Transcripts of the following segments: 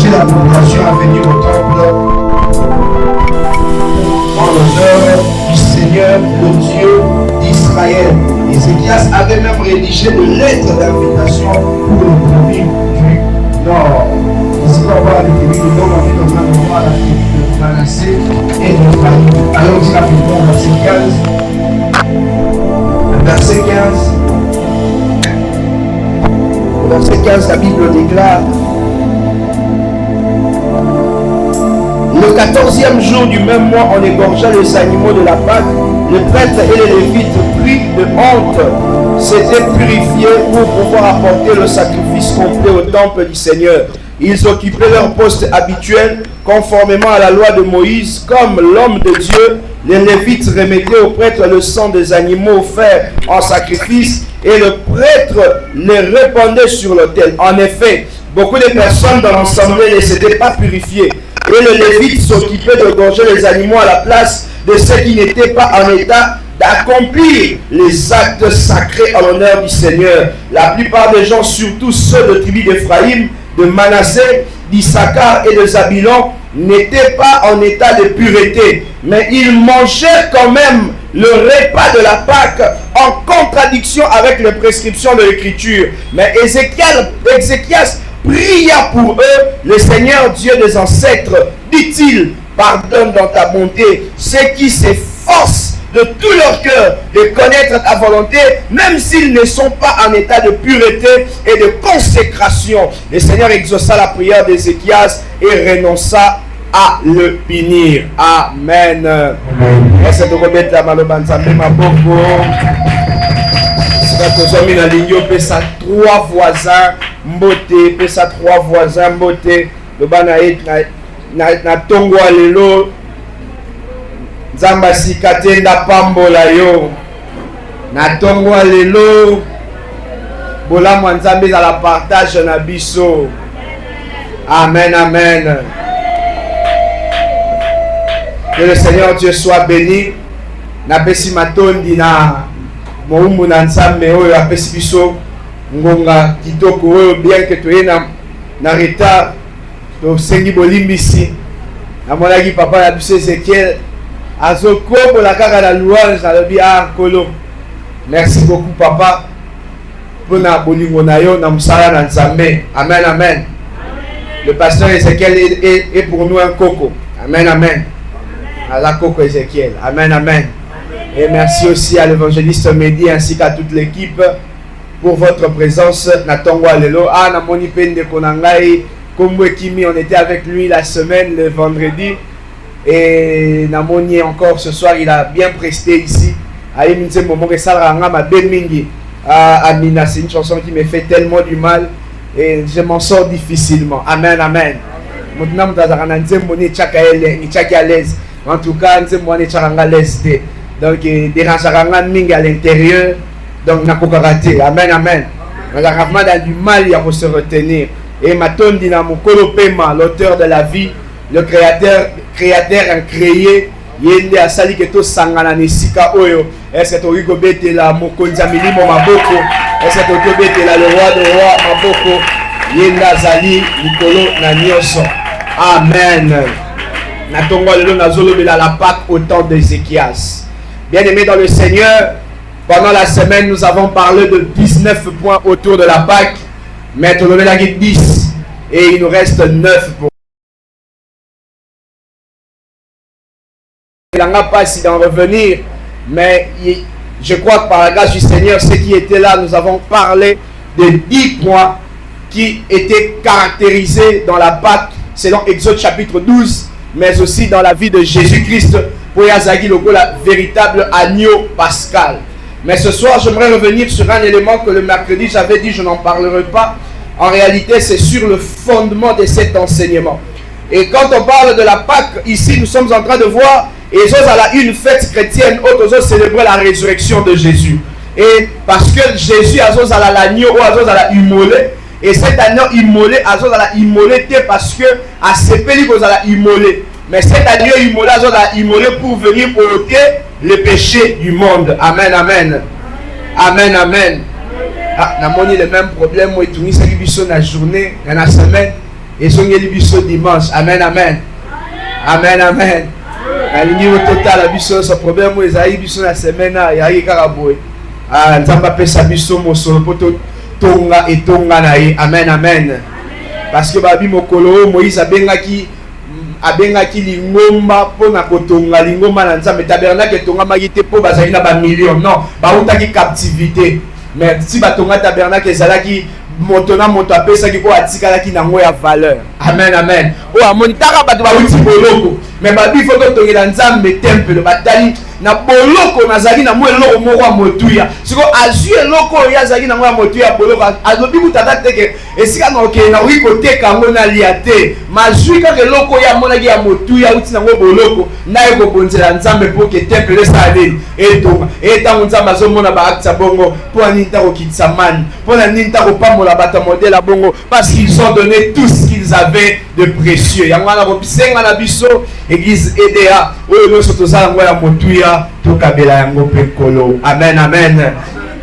encourager la population à venir au temple en l'honneur du Seigneur, le Dieu d'Israël. Ézéchias avait même rédigé une lettre d'invitation pour le premier du Nord. Ici, on voit avec lui, nous avons envie de voir la tribu de Manassé et de Ephraïm. Alors, il a fait bon, verset 15. Verset 15, la Bible déclare: le 14e jour du même mois, on égorgea les animaux de la Pâque. Les prêtres et les Lévites, pris de honte, s'étaient purifiés pour pouvoir apporter le sacrifice complet au temple du Seigneur. Ils occupaient leur poste habituel, conformément à la loi de Moïse. Comme l'homme de Dieu, les Lévites remettaient au prêtre le sang des animaux offerts en sacrifice, et le prêtre les répandait sur l'autel. En effet, beaucoup de personnes dans l'assemblée ne s'étaient pas purifiées, et le Lévite s'occupait de gorger les animaux à la place de ceux qui n'étaient pas en état d'accomplir les actes sacrés en l'honneur du Seigneur. La plupart des gens, surtout ceux de tribu d'Ephraïm, de Manassé, d'Issachar et de Zabulon, n'étaient pas en état de pureté, mais ils mangeaient quand même le repas de la Pâque en contradiction avec les prescriptions de l'Écriture. Mais Ézéchias pria pour eux: le Seigneur Dieu des ancêtres, dit-il, pardonne dans ta bonté ceux qui s'efforcent de tout leur cœur de connaître ta volonté, même s'ils ne sont pas en état de pureté et de consécration. Le Seigneur exauça la prière d'Ézéchias et renonça à le punir. Amen. Est-ce que tu peux mettre la main ma boko? Pesa trois voisins mbote, pesa trois voisins mbote. Le bana na tongo alelo Nzamba sikate nda pambola yo na tongo alelo bola mwanzambe za la partage na biso. Amen, amen. Que le Seigneur Dieu soit béni. Na pesi matondi na moumbu na nzambe oyo apesi biso ngonga kitoko oyo, bien que toye na retard to sengi bolimbisi. Na monaki papa na biso Ezekiel azoko la kaka na louange na lobi kolo. Merci beaucoup papa pour na bolingo na yo na musala na nzambe. Amen, amen. Le pasteur Ezekiel est pour nous un coco. Amen, amen. À la coco Ezekiel. Amen, amen. Et merci aussi à l'évangéliste Mehdi ainsi qu'à toute l'équipe pour votre présence. Natongwa lelo na moni pende konangai Kombo Kimi, on était avec lui la semaine, le vendredi. Et Namoni encore ce soir, il a bien presté ici. Amina, c'est une chanson qui me fait tellement du mal et je m'en sors difficilement. Amen, amen. En tout cas, donc dérange à l'intérieur, donc n'a pas raté. Amen, amen. On a vraiment du mal à se retenir. Et Maton Dinamokolo Pema, l'auteur de la vie, le créateur a créé Yende Asali Keto Sangana Nesika Oyo. Est-ce que tu as gobé la Mokonzamili Maboko? Est-ce que tu as gobé le roi de roi Maboko? Yenda Zali Nikolo Nanyoso. Amen. Natongo Lelo Nazolo Bela la Pâque au temps d'Ézéchias. Bien-aimés dans le Seigneur, pendant la semaine, nous avons parlé de 19 points autour de la Pâque. Mais tu as 10 et il nous reste 9 pour. Il n'en a pas si d'en revenir, mais je crois que par la grâce du Seigneur, ceux qui étaient là, nous avons parlé de 10 points qui étaient caractérisés dans la Pâque selon Exode chapitre 12, mais aussi dans la vie de Jésus-Christ pour Yazagi Logo, la véritable agneau pascal. Mais ce soir, j'aimerais revenir sur un élément que le mercredi, j'avais dit, je n'en parlerai pas. En réalité, c'est sur le fondement de cet enseignement. Et quand on parle de la Pâque, ici, nous sommes en train de voir, et une fête chrétienne, autres célébrer la résurrection de Jésus. Et parce que Jésus a l'agneau, ou a immolé, et cet agneau immolé, a immolé parce que à ces pays, a immolé. Mais cet agneau immolé, a immolé pour venir ôter le péché du monde. Amen, amen. Amen, amen. Ah, n'a pas le même problème. Moi, tout ça qui la journée, dans la semaine, Et son biso dimanche. Amen, amen. Amen, amen. Alingi au total, biso, ce problème, ils aïe biso la semaine, aïe karaboy. Ah, nzamba pesa biso mosolo poto tonga et tonga naïe. Amen, amen. Parce que babi mokolo Moïse abengaki lingomba pona kotonga lingomba na nzambe tabernacle tonga magite po bazali na ba million. Non, ba utaki captivité. Mais si batonga tabernacle ezalaki moto na moto apesaki ko atikalaki nango ya valeur. Amen, amen. O amoni taka bato ba uti boloko. Mais babi faut que tongela nzambe temple batali na boloko nazali na mwe loko moko ya motuya. Siko azui loko ya zali na mwe ya motuya boloko azobi kutata teke esika na okeye na wi koteka ngo na liate. Mazui kaka loko ya monaki ya motuya uti na ngo boloko na eko bonzela nzambe po ke temple sale etonga. Etango nzambe azomona ba acte bongo po ani ntako kitsamani. Po na ni ntako pamola bata modèle bongo parce qu'ils ont donné tout ce qu'ils avaient de précieux. Yangana ko bisenga na biso église EDA oyo nyonso tozala ngo ya motuya tokabela yango pekolo. Amen, amen.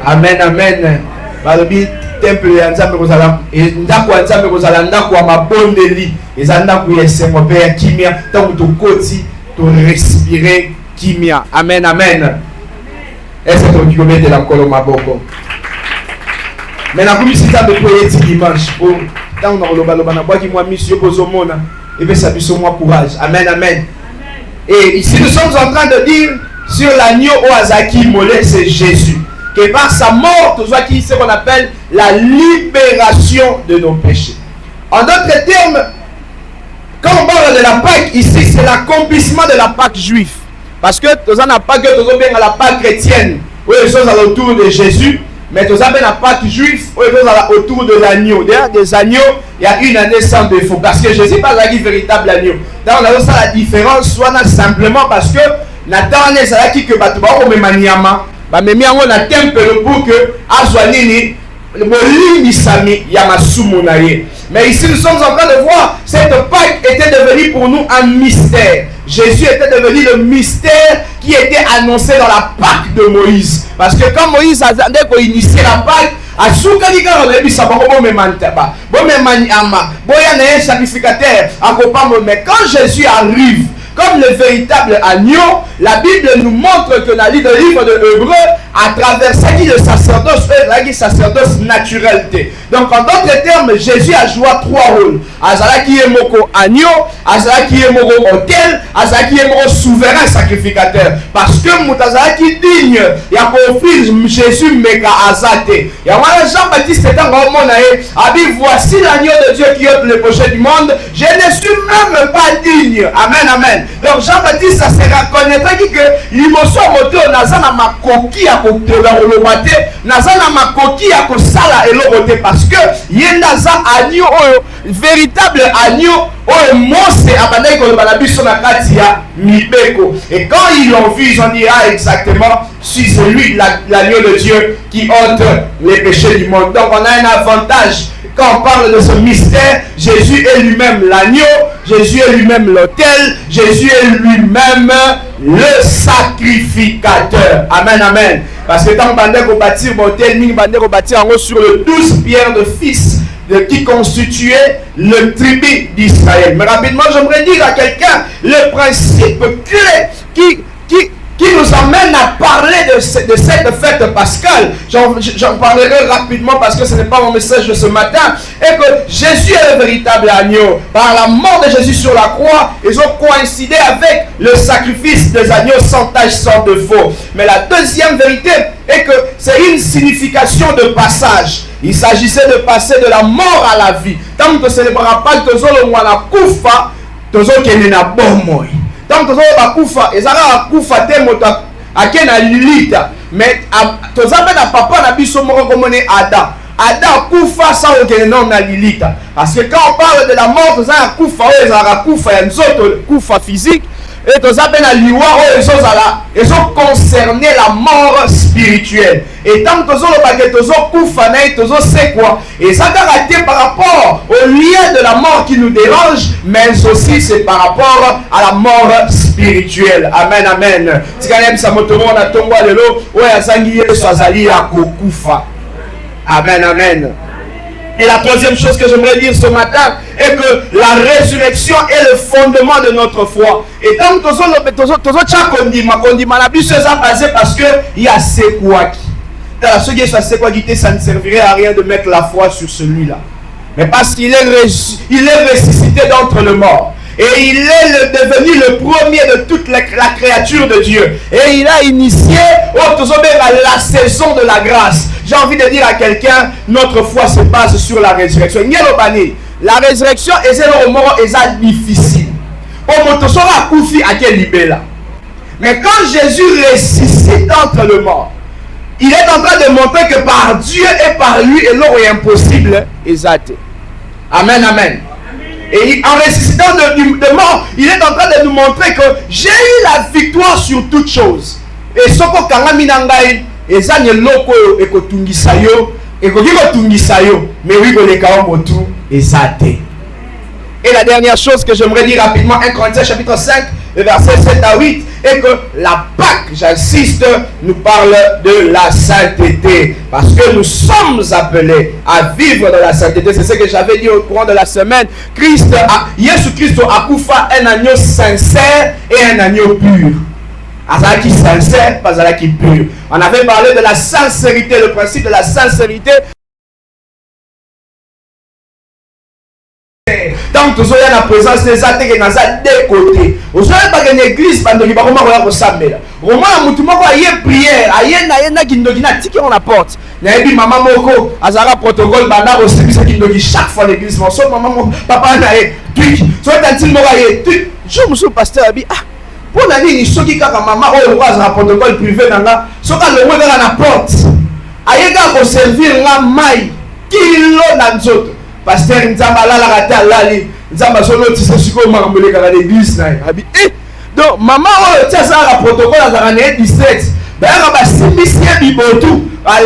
Amen, amen. Balobi temple ya nzambe kozala ndako ya nzambe kozala ndako ya mabondeli eza ndako ya esengo mpe ya kimia ntango tokoti torespire kimia. Amen, amen. Est-ce que tokoki kometela nkolo maboko? Mais nakomisi nzambe po yeti dimanche po ntango na kolobaloba na bwaki mwa miso yo kozomona epesa biso mwa courage. Amen, amen. Et ici nous sommes en train de dire sur l'agneau au Azaki Molé, c'est Jésus. Que par sa mort, tout ça qui c'est qu'on appelle la libération de nos péchés. En d'autres termes, quand on parle de la Pâque, ici c'est l'accomplissement de la Pâque juive. Parce que tout ça n'a pas que tout bien à la Pâque chrétienne, où les choses autour de Jésus, mais tout ça bien la Pâque juive, où les choses autour de l'agneau. D'ailleurs, des agneaux, il y a une année sans défaut. Parce que Jésus n'est pas un véritable agneau. Donc on a ça la différence, soit simplement parce que Nathan est là qui que Batouba ou Memaniama, Bamemi en on a temple pour que Azwanini, le Molini Sami Yamasumunaye. Mais ici nous sommes en train de voir, cette Pâque était devenue pour nous un mystère. Jésus était devenu le mystère qui était annoncé dans la Pâque de Moïse. Parce que quand Moïse attendait qu'on initie la Pâque, mais quand Jésus arrive comme le véritable agneau, la Bible nous montre que dans le livre de Hébreu, à travers ça qui est le sacerdoce naturalité. Donc en d'autres termes, Jésus a joué trois rôles. Azalaki est moko agneau, Azalaki est moko autel, Azalaki est moko souverain sacrificateur. Parce que Moutazalaki digne, il y a conflit Jésus meka azate. Il y a Jean-Baptiste étant vraiment naïf, a dit voici l'agneau de Dieu qui ôte le péché du monde. Je ne suis même pas digne. Amen, amen. Donc Jean-Baptiste ça se reconnaîtra que l'imotion moto nazana makoki à côté olomate, nazana makoki à kosala elokote parce que yenda za agneau véritable agneau oyo mose abandaki koloba na biso na kati ya mibeko. Et quand ils l'ont vu, ils ont dit ah exactement, si c'est lui l'agneau de Dieu qui ôte les péchés du monde. Donc on a un avantage. Quand on parle de ce mystère, Jésus est lui-même l'agneau, Jésus est lui-même l'autel, Jésus est lui-même le sacrificateur. Amen, amen. Parce que quand on va bâtir l'autel, on va bâtir sur le 12 pierres de fils qui constituait le tribu d'Israël. Mais rapidement, j'aimerais dire à quelqu'un le principe clé qui nous amène à parler de cette fête pascale. J'en parlerai rapidement parce que ce n'est pas mon message de ce matin. Et que Jésus est le véritable agneau. Par la mort de Jésus sur la croix, ils ont coïncidé avec le sacrifice des agneaux sans tache, sans défaut. Mais la deuxième vérité est que c'est une signification de passage. Il s'agissait de passer de la mort à la vie. Tant que ne célébrera pas que Zolo Mwana Koufa, Tozo Kenena Bomoy. Tant que Tozo Koufa, et Zara Koufa Temoto Akena Lilita. Mais Tozo Ben a papa na biso moko komone Adam. Adam Koufa sa Okena na Lilita. Parce que quand on parle de la mort, Tozo Koufa, Zara Koufa, il y a une autre Koufa physique. Et tous appels à liwa ils ont concerné la mort spirituelle. Et tant que tous c'est quoi? Et ça a par rapport au lien de la mort qui nous dérange, mais aussi c'est par rapport à la mort spirituelle. Amen, amen. Amen, amen. Et la troisième chose que j'aimerais dire ce matin et que la résurrection est le fondement de notre foi. Et tant que parce que il y a Sekwaki. Ça ne servirait à rien de mettre la foi sur celui-là. Mais parce qu'il est ressuscité d'entre les morts. Et il est devenu le premier de toute la créature de Dieu. Et il a initié la saison de la grâce. J'ai envie de dire à quelqu'un, notre foi se base sur la résurrection. La résurrection est difficile. Mais quand Jésus ressuscite d'entre les morts, il est en train de montrer que par Dieu et par lui, et l'or est impossible. Amen, amen. Et en ressuscitant de mort, il est en train de nous montrer que j'ai eu la victoire sur toutes choses. Et ce que Kangaminangai, et ça n'est loko et kotungisayo, et kotungisayo, mais oui, les kaomotu et zate. Et la dernière chose que j'aimerais dire rapidement, 1 Corinthiens chapitre 5, versets 7 à 8, est que la Pâque, j'insiste, nous parle de la sainteté. Parce que nous sommes appelés à vivre dans la sainteté. C'est ce que j'avais dit au courant de la semaine. Jésus Christ a koufa un agneau sincère et un agneau pur. Azalaki sincère, pas azalaki pur. On avait parlé de la sincérité, le principe de la sincérité. Tant que vous avez la présence des athées qui sont deux côtés, vous n'avez pas une église, vous n'avez pas de samedi. Au moins, vous avez une prière, vous avez une ticket on la porte. Vous avez maman moko, azara protocole, bana aussi, qui chaque fois l'église, mon son maman, papa, tweet. So tantil moraye, tweet. Je me suis pasteur abi, ah, pour la ligne, ceux qui kaka maman, oh, le azara protocole privé nanga, so ka le mot dans la porte. Ayega ko servir nga mai, kilo na nzoto. Pasteur Nzamba la rata lali Nzamba solo tise siko mambele kala l'église na abi donc maman o tia ça la protocole à la 17 ba ba simisie bibotu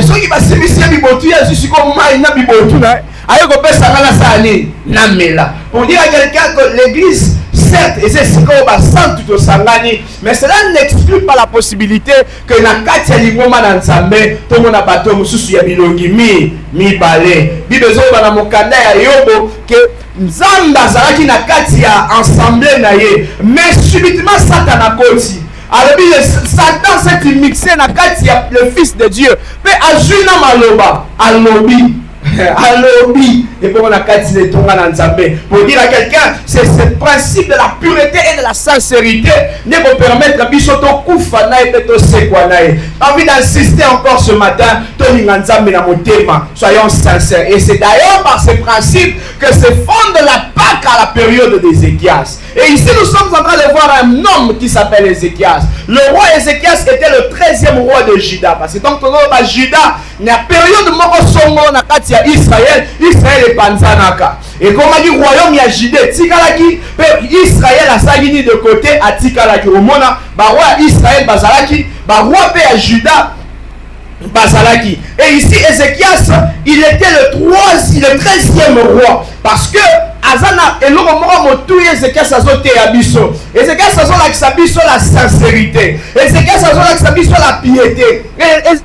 so ki ba simisie bibotu ya siko mai na bibotu na ayo ko pesa ngala sali na mela pour dire à quelqu'un que l'église certes et c'est ce qu'on va sentir tout sangani mais cela n'exclut pas la possibilité que na kati ya lingoma na nzambe to mona bato mususu ya bilongi mi balé bibezo bana mokanda ya yobo que nzamba azalaki na kati ya ensemble na ye mais subitement Satan koti alors Satan s'est mixé na kati ya le fils de Dieu pe azuna maloba alobi alobi et pour la carte de ton pour dire à quelqu'un c'est ce principe de la pureté et de la sincérité ne vous permettre que bisoto kufa na et to sekwa na envie d'insister encore ce matin Tony Nzambe na motema soyons sincères et c'est d'ailleurs par ce principe que se fonde la Pâque à la période d'Ézéchias. Et ici nous sommes en train de voir un homme qui s'appelle Ézéchias. Le roi Ézéchias était le 13e roi de Juda parce que donc Juda na période moko songo na kati ya Israël est panzanaka et comme dit royaume ya Juda tikalaki pe Israël asagini de côté a tikalaki omona ba roi Israël bazalaki ba roi pe ya Juda bazalaki. Et ici Ézéchias il était le 13e roi parce que Azana eloko moko motu Ézéchias azote ya biso. Ézéchias azolakisa biso la sincérité. Ézéchias azolakisa biso la piété.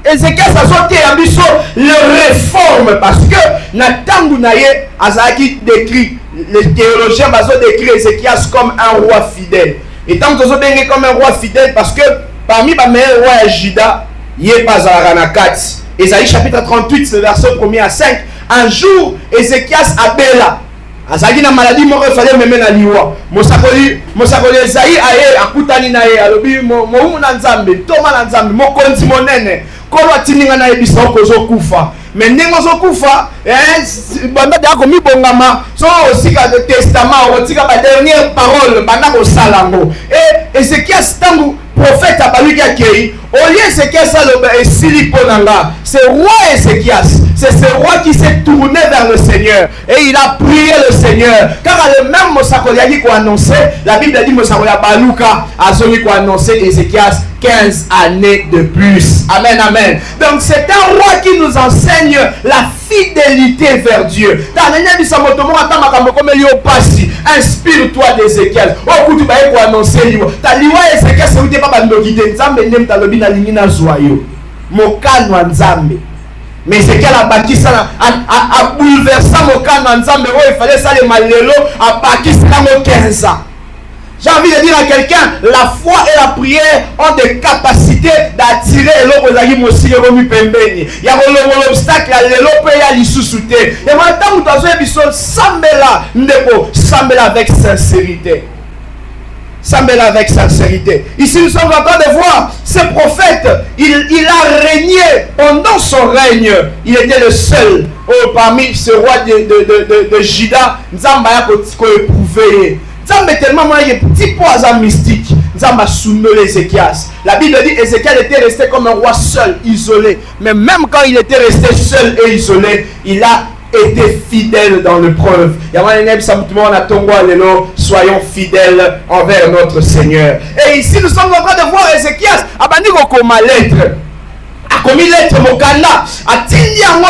Ézéchias azote ya biso le réforme parce que na tangu na ye azalaki décrit les théologiens bazo décrit Ézéchias comme un roi fidèle. Et tant que zo bengi comme un roi fidèle parce que parmi les meilleurs rois de Juda, yé pas à Ranakati. Ésaïe chapitre 38 le verset 1er à 5. Un jour Ézéchias abela azaki na maladie moko fallait même na liwa mosakoli Esaïe aye akutani na ye alobi mo na nzambe toma na nzambe mokonzi monene kolo atininga na yebisa okozo kufa mais ndenge ozokufa banda de akomi bongama so osika de testament otika ba dernière parole banda kosala ngo et Ézéchias tangu prophète abaluki akei olie Ézéchias aloba esili ponanga c'est roi Ézéchias c'est ce roi qui s'est tourné vers le Seigneur et il a prié le Seigneur car le même mosakoli a dit qu'on annonçait la Bible a dit mosakoli baluka azongi qu'on annonçait Ézéchias 15 années de plus. Amen, amen. Donc c'est un roi qui nous enseigne la fidélité vers Dieu. Inspire-toi d'Ézéchiel. Oh, tu vas annoncer. Ta liwa Ézéchiel, c'est pas bandoki de Nzambe nem talobi na lingina zoyo. Mokano Nzambe. Mais Ézéchiel a bâti ça, a bouleversé mon camp dans Nzambe. Il fallait ça les malhéros, a bâti ça dans 15 ans. J'ai envie de dire à quelqu'un, la foi et la prière ont des capacités d'attirer l'eau aux aguilles aussi les remis pembeni. Il y a l'obstacle, il y a l'eau et il y a l'issoussouté. Et maintenant, vous avez besoin de Sambela, Ndeko, Sambela avec sincérité. Sambela avec sincérité. Ici, nous sommes en train de voir ce prophète. Il a régné pendant son règne. Il était le seul parmi ce roi de Juda. Nzamba ko éprouvé. Nzamba est tellement un petit poison mystique. Nzamba a soumis Ézéchias. La Bible dit Ézéchiel était resté comme un roi seul, isolé. Mais même quand il était resté seul et isolé, il a été fidèle dans l'épreuve. Soyons fidèles envers notre Seigneur. Et ici, nous sommes en train de voir Ézéchias. Comme lettre. A commis lettre Mokanda. A tindi yango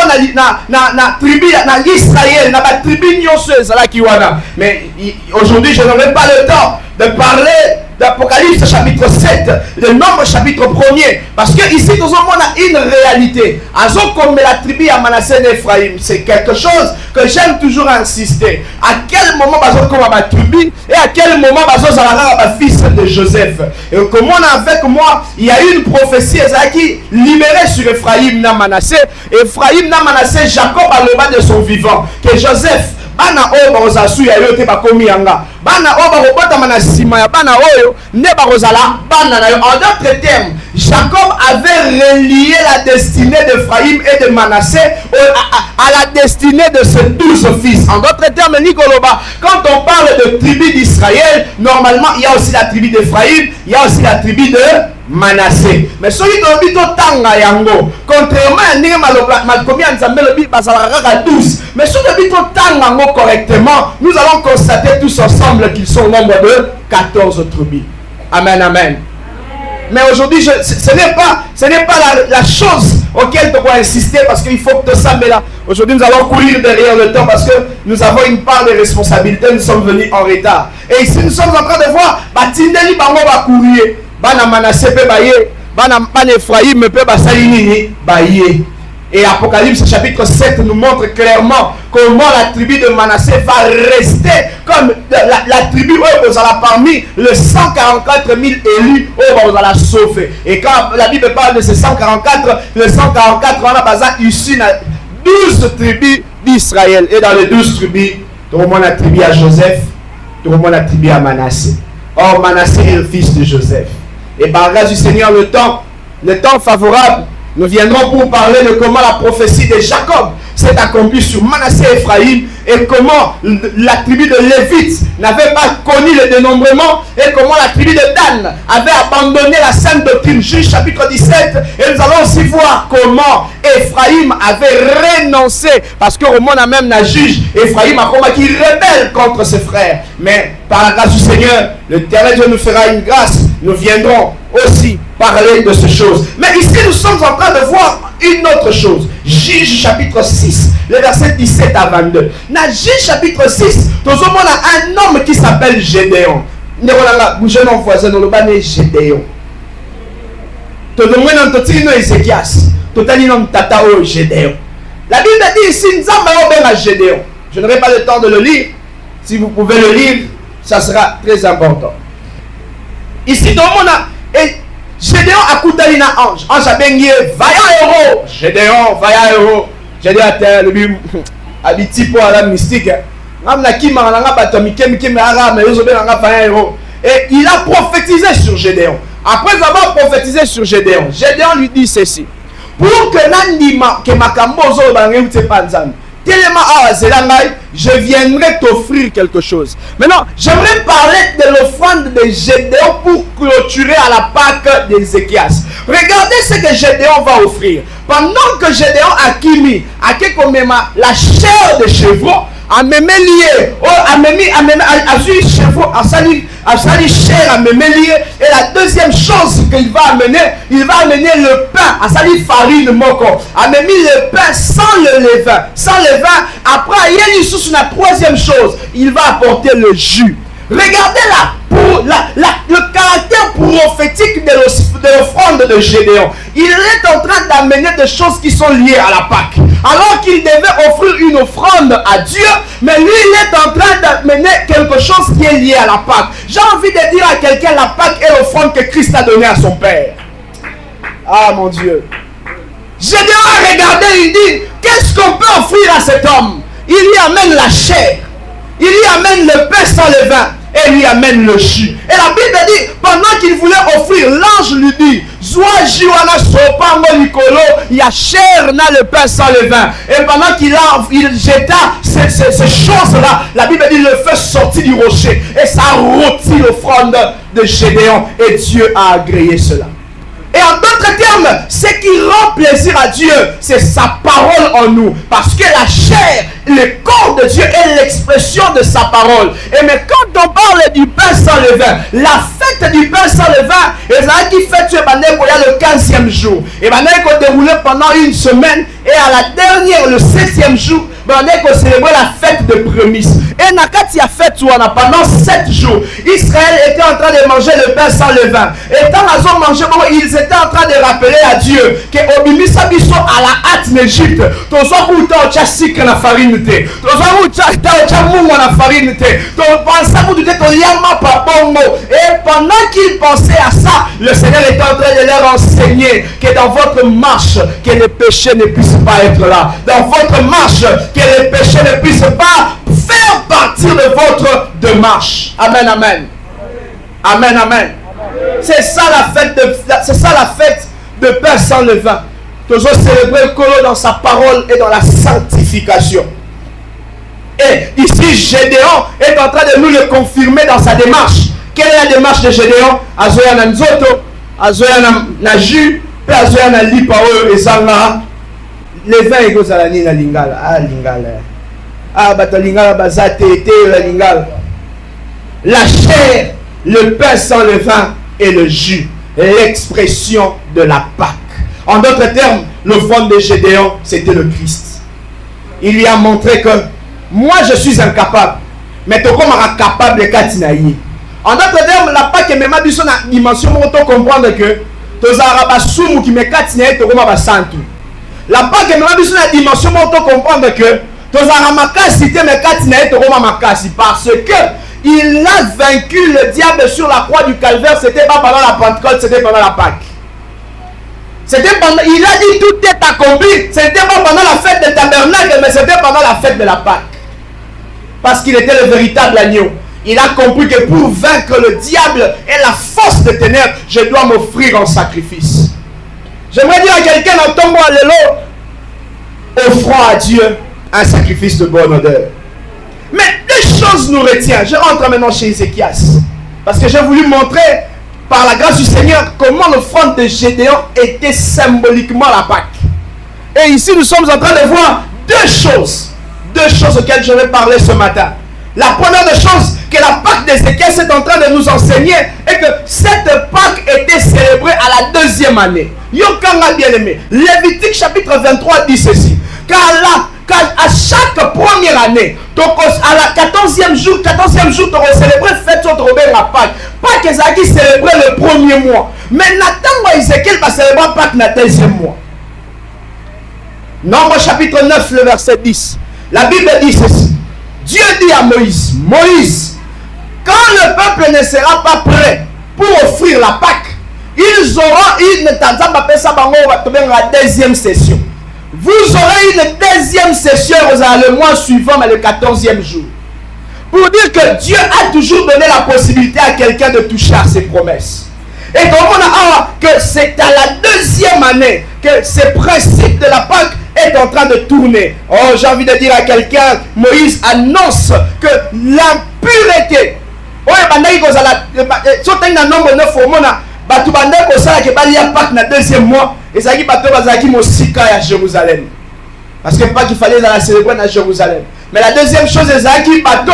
na tribu na Israël. Na ba tribu nyonso la kiwana. Mais aujourd'hui, je n'aurai pas le temps de parler d'Apocalypse chapitre 7, de Nombre chapitre 1er. Parce que ici, nous avons une réalité. Azo comme la tribu à Manassé d'Ephraïm, c'est quelque chose que j'aime toujours insister. À quel moment Bazo comme ma tribu et à quel moment Bazo Zalara ma fils de Joseph. Et comme on a avec moi, il y a eu une prophétie qui libérée sur Ephraïm na Manassé. Ephraïm na Manassé, Jacob a le bas de son vivant. Que Joseph bana oyo bakozasu ya yo te bakomi yanga bana oyo bakobotama na nsima ya bana oyo nde bakozala bana na yo. En d'autres termes, Jacob avait relié la destinée d'Ephraïm et de Manassé à la destinée de ses 12 fils. En d'autres termes, Nikoloba, quand on parle de tribu d'Israël, normalement il y a aussi la tribu d'Ephraïm, il y a aussi la tribu de Manassé. Mais celui qui a dit tanga yango, contrairement à Ndenge Malkomi Nzambe lobi bazalaka kaka 12. Mais celui qui a dit tanga yango correctement, nous allons constater tous ensemble qu'ils sont au nombre de 14 tribus. Amen, amen. Mais aujourd'hui, ce n'est pas la chose auquel tu dois insister parce qu'il faut que tu saches là. Aujourd'hui, nous allons courir derrière le temps parce que nous avons une part de responsabilité. Nous sommes venus en retard. Et ici, nous sommes en train de voir Batindeli Bango va courir. Bana Manassé peut bailler. Bana Ephraïm peut bailler. Bailler. Et Apocalypse chapitre 7 nous montre clairement comment la tribu de Manassé va rester comme la tribu où vous allez parmi les 144 000 élus où vous allez sauver. Et quand la Bible parle de ces 144, les 144 on a besoin ici 12 tribus d'Israël. Et dans les 12 tribus, tout le monde a tribu à Joseph, tout le monde a tribu à Manassé. Or Manassé est le fils de Joseph. Et par grâce du Seigneur, le temps favorable, nous viendrons pour parler de comment la prophétie de Jacob s'est accomplie sur Manassé et Ephraïm et comment la tribu de Lévite n'avait pas connu le dénombrement et comment la tribu de Dan avait abandonné la sainte doctrine. Juge chapitre 17. Et nous allons aussi voir comment Ephraïm avait renoncé parce que au monde a même la juge Ephraïm a combattu rebelle contre ses frères. Mais par la grâce du Seigneur, l'Éternel Dieu nous fera une grâce. Nous viendrons aussi parler de ces choses. Mais ici, nous sommes en train de voir une autre chose. Juge chapitre 6, le verset 17 à 22. Dans Juge chapitre 6, nous avons un homme qui s'appelle Gédéon. Nous avons un jeune voisin, nous avons Gédéon. Nous avons Ézéchias. Nous avons Tatao Gédéon. La Bible dit ici, nous avons Gédéon. Je n'aurai pas le temps de le lire. Si vous pouvez le lire, ça sera très important. Ici, dans mon et Gédéon a coutali na ange. Ange a bengi vaya héros. Gédéon, vaya héros. Gédéon a terre le bim. Habiti pour la mystique. Namna kima nga batomike mikeme ara mais yozo benga vaya héros. Et il a prophétisé sur Gédéon. Après avoir prophétisé sur Gédéon, Gédéon lui dit ceci. Pour que nandima que makambo zo bangi te panzan. Je viendrai t'offrir quelque chose. Maintenant, j'aimerais parler de l'offrande de Gédéon pour clôturer à la Pâque d'Ézéchias. Regardez ce que Gédéon va offrir. Pendant que Gédéon a kimi, la chair de chevaux, a même lié, a su chevaux, a sali chair, a même lié. Et la deuxième chose qu'il va amener, il va amener le pain, a sali farine moko, a même mis le pain sans le levain. Sans levain, après, il y a une troisième chose, il va apporter le jus. Regardez le caractère prophétique de l'offrande de Gédéon. Il est en train d'amener des choses qui sont liées à la Pâque. Alors qu'il devait offrir une offrande à Dieu, mais lui, il est en train d'amener quelque chose qui est lié à la Pâque. J'ai envie de dire à quelqu'un, la Pâque est l'offrande que Christ a donnée à son Père. Ah mon Dieu. Gédéon a regardé, il dit, qu'est-ce qu'on peut offrir à cet homme? Il lui amène la chair, il lui amène le pain sans levain, et lui amène le jus. Et la Bible dit, pendant qu'il voulait offrir, l'ange lui dit, Zoa jiwana sopango likolo, ya chair na le pain sans levain. Et pendant qu'il jeta ces choses-là, la Bible dit, le feu sortit du rocher, et ça rôtit l'offrande de Gédéon, et Dieu a agréé cela. Et en d'autres termes, ce qui rend plaisir à Dieu, c'est sa parole en nous. Parce que la chair, le corps de Dieu est l'expression de sa parole. Et mais quand on parle du pain sans levain, la fête du pain sans levain, et ça qui fête le 15e jour. Et maintenant, il a déroulé pendant une semaine. Et à la dernière, le 7e jour, on a célébré la fête de prémices. Et Nakati a fait pendant 7 jours. Israël était en train de manger le pain sans levain. Et quand ils ont mangé, ils étaient en train de rappeler à Dieu que Obimisa biso à la hâte d'Égypte. Tozo kuta ocha sikre na farine te. Tozo kuta ocha mungo na farine te. Tozo pensa ku te to yama pa bongo. Et pendant qu'ils pensaient à ça, le Seigneur était en train de leur enseigner que dans votre marche, que les péchés ne puissent pas être là. Dans votre marche, que les péchés ne puissent pas faire partir de votre démarche. Amen, amen. Amen, amen. C'est ça la fête de pain sans levain. Toujours célébrer le Colo dans sa parole et dans la sanctification. Et ici, Gédéon est en train de nous le confirmer dans sa démarche. Quelle est la démarche de Gédéon? Azoya na nzoto, azoya na jus, et azoya na lipao et zanga. Les vins égaux à la nina lingala. Ah, lingala. Ah, bata lingala bazate ete la lingala. La chair, le pain sans levain et le jus. L'expression de la Pâque. En d'autres termes, l'offrande de Gédéon, c'était le Christ. Il lui a montré que moi je suis incapable, mais tu es capable de katinaï. En d'autres termes, la Pâque est même à une dimension où tu comprendre que tu as un qui me katinaï, tu es santu. La Pâque est même à une dimension où tu comprendre que tu as un makasi, tu es katinaï, tu es makasi parce que il a vaincu le diable sur la croix du calvaire. C'était pas pendant la Pentecôte, c'était pendant la Pâque. C'était pendant, il a dit tout est accompli. C'était pas pendant la fête de tabernacle, mais c'était pendant la fête de la Pâque. Parce qu'il était le véritable agneau. Il a compris que pour vaincre le diable et la force des ténèbres, je dois m'offrir en sacrifice. J'aimerais dire à quelqu'un dans ton mot, alléluia, offrons à Dieu un sacrifice de bonne odeur. Mais deux choses nous retiennent. Je rentre maintenant chez Ézéchias. Parce que j'ai voulu montrer, par la grâce du Seigneur, comment l'offrande de Gédéon était symboliquement la Pâque. Et ici, nous sommes en train de voir deux choses. Deux choses auxquelles je vais parler ce matin. La première des choses que la Pâque d'Ézéchias est en train de nous enseigner est que cette Pâque était célébrée à la deuxième année. Yokanga bien-aimé. Lévitique chapitre 23 dit ceci. Car à chaque première année, donc à la 14e jour, tu vas célébrer fête sur la Pâque. Pâque qui célébrait le premier mois. Mais Nathan Ézéchiel va célébrer Pâque le deuxième mois. Nombre chapitre 9, le verset 10. La Bible dit ceci. Dieu dit à Moïse, Moïse, quand le peuple ne sera pas prêt pour offrir la Pâque, ils auront une deuxième session. Vous aurez une deuxième session le mois suivant, mais le 14e jour. Pour dire que Dieu a toujours donné la possibilité à quelqu'un de toucher à ses promesses. Et comme on a que c'est à la deuxième année que ce principe de la Pâque est en train de tourner. Oh, j'ai envie de dire à quelqu'un, Moïse annonce que l'impureté. Oh, il y a un nombre 9 au monde. Batu bande ko sala ke bali ya Pâque na deuxième mois et ça qui bateau bazaki mosika à Jérusalem parce que pas qu'il fallait la célébrer à Jérusalem. Mais la deuxième chose c'est ça qui bateau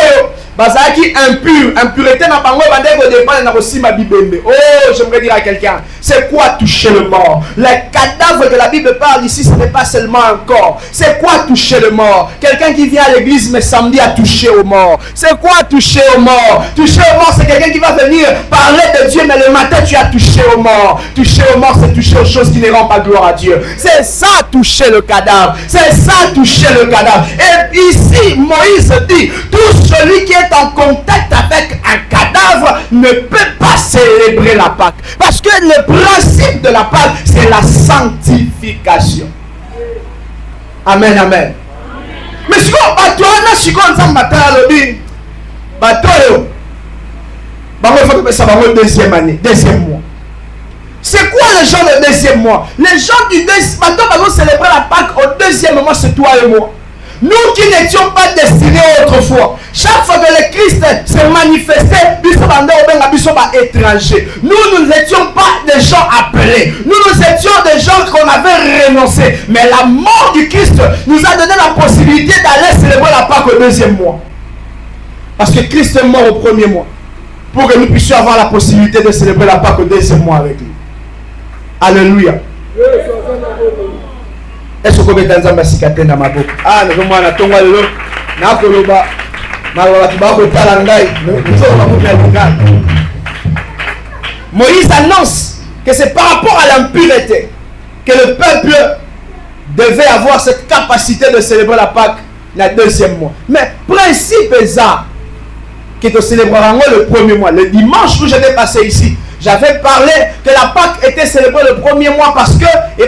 bazaki impur, impureté na bango bande ko dépendre na aussi ma bibembe. Oh, j'aimerais dire à quelqu'un, C'est quoi toucher le mort? Les cadavres de la Bible parle ici, ce n'est pas seulement un corps. C'est quoi toucher le mort? Quelqu'un qui vient à l'église mais samedi a touché au mort. C'est quoi toucher au mort? Toucher au mort, c'est quelqu'un qui va venir parler de Dieu, mais le matin tu as touché au mort. Toucher au mort, c'est toucher aux choses qui ne rendent pas gloire à Dieu. C'est ça toucher le cadavre. C'est ça toucher le cadavre. Et ici, Moïse dit, tout celui qui est en contact avec un cadavre ne peut pas célébrer la Pâque. Parce que le principe de la Pâque, c'est la sanctification. Amen, amen. Mais si on va deuxième année, deuxième mois. C'est quoi les gens du deuxième mois? Les gens du deuxième mois vont célébrer la Pâque au deuxième mois, c'est toi et moi. Nous qui n'étions pas destinés autrefois, chaque fois que le Christ s'est manifesté, nous n'étions pas des gens appelés. Nous étions des gens qu'on avait renoncés. Mais la mort du Christ nous a donné la possibilité d'aller célébrer la Pâque au deuxième mois. Parce que Christ est mort au premier mois. Pour que nous puissions avoir la possibilité de célébrer la Pâque au deuxième mois avec lui. Alléluia. Est-ce que vous avez un dans ma bouche? Ah, nous avons un tonga de l'eau. Moïse annonce que c'est par rapport à l'impureté que le peuple devait avoir cette capacité de célébrer la Pâque le deuxième mois. Mais principe est ça que tu célébreras le premier mois. Le dimanche où j'étais passé ici, j'avais parlé que la Pâque était célébrée le premier mois parce que il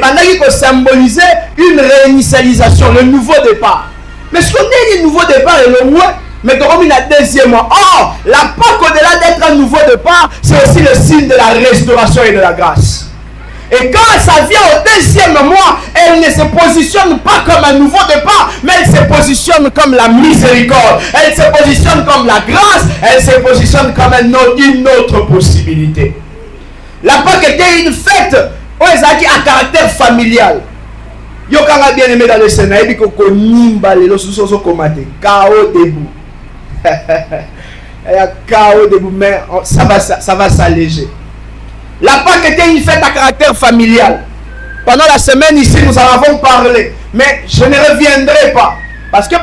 symbolisait une réinitialisation, le nouveau départ. Mais ce qu'on dit, le nouveau départ est le mois, mais comme il a deuxième mois. Or, la Pâque, au-delà d'être un nouveau départ, c'est aussi le signe de la restauration et de la grâce. Et quand ça vient au deuxième mois, elle ne se positionne pas comme un nouveau départ, mais elle se positionne comme la miséricorde. Elle se positionne comme la grâce. Elle se positionne comme une autre possibilité. La Pâque était une fête à caractère familial. Yo kanga bien aimé dans le Sénat, il dit que nimba les losuso komate, chaos debout. Il y a chaos debout, mais ça va s'alléger. La Pâque était une fête à caractère familial. Pendant la semaine ici, nous en avons parlé. Mais je ne reviendrai pas. Parce que on